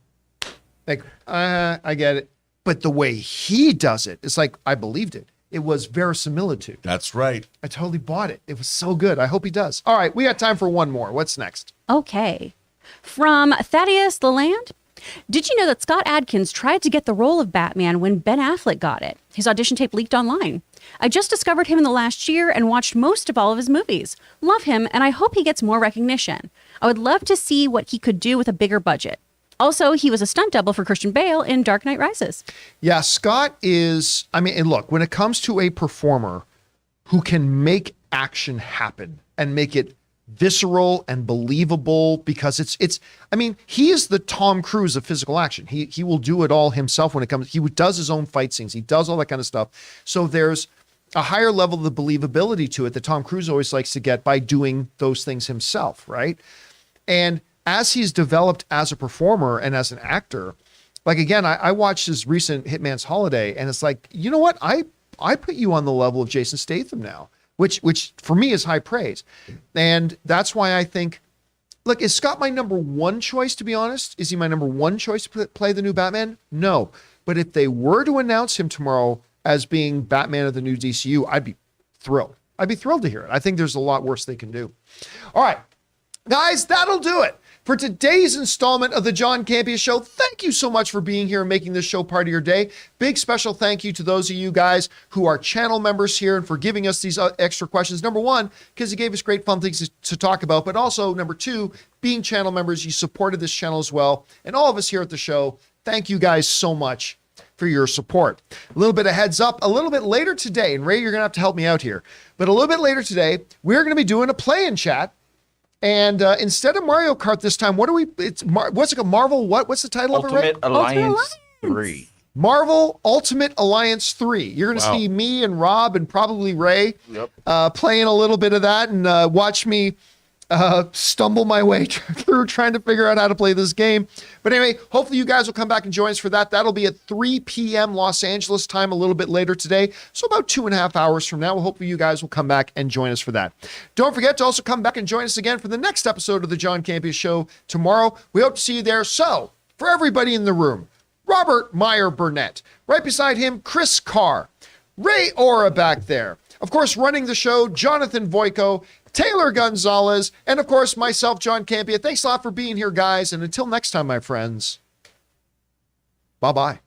Speaker 1: like, I get it. But the way he does it, it's like, I believed it. It was verisimilitude.
Speaker 3: That's right.
Speaker 1: I totally bought it. It was so good. I hope he does. All right, we got time for one more. What's next?
Speaker 2: Okay. From Thaddeus Leland. Did you know that Scott Adkins tried to get the role of Batman when Ben Affleck got it? His audition tape leaked online. I just discovered him in the last year and watched most of all of his movies. Love him, and I hope he gets more recognition. I would love to see what he could do with a bigger budget. Also, he was a stunt double for Christian Bale in Dark Knight Rises.
Speaker 1: Yeah, Scott is, I mean, and look, when it comes to a performer who can make action happen and make it visceral and believable, because it's I mean, he is the Tom Cruise of physical action. He will do it all himself when it comes, he does his own fight scenes. He does all that kind of stuff. So there's a higher level of believability to it that Tom Cruise always likes to get by doing those things himself, right? And as he's developed as a performer and as an actor, like, again, I watched his recent Hitman's Holiday, and it's like, you know what? I put you on the level of Jason Statham now, which for me is high praise. And that's why I think, look, is Scott my number one choice, to be honest? Is he my number one choice to play the new Batman? No. But if they were to announce him tomorrow as being Batman of the new DCU, I'd be thrilled. I'd be thrilled to hear it. I think there's a lot worse they can do. All right, guys, that'll do it for today's installment of the John Campea Show. Thank you so much for being here and making this show part of your day. Big special thank you to those of you guys who are channel members here and for giving us these extra questions. Number one, because you gave us great fun things to talk about, but also number two, being channel members, you supported this channel as well. And all of us here at the show, thank you guys so much for your support. A little bit of heads up, a little bit later today, and Ray, you're gonna have to help me out here, but a little bit later today, we're gonna be doing a play-in chat. And instead of Mario Kart this time, what's it called? Marvel, what's the title of it, Ray?
Speaker 4: Ultimate Alliance 3.
Speaker 1: Marvel Ultimate Alliance 3. You're going to see me and Rob and probably Ray playing a little bit of that, and watch me stumble my way through trying to figure out how to play this game. But anyway, hopefully you guys will come back and join us for that. That'll be at 3 p.m. Los Angeles time a little bit later today. So about 2.5 hours from now. Hopefully you guys will come back and join us for that. Don't forget to also come back and join us again for the next episode of the John Campea Show tomorrow. We hope to see you there. So for everybody in the room, Robert Meyer Burnett, right beside him, Chris Carr, Ray Ora back there. Of course, running the show, Jonathan Voico, Taylor Gonzalez, and of course, myself, John Campea. Thanks a lot for being here, guys. And until next time, my friends, bye-bye.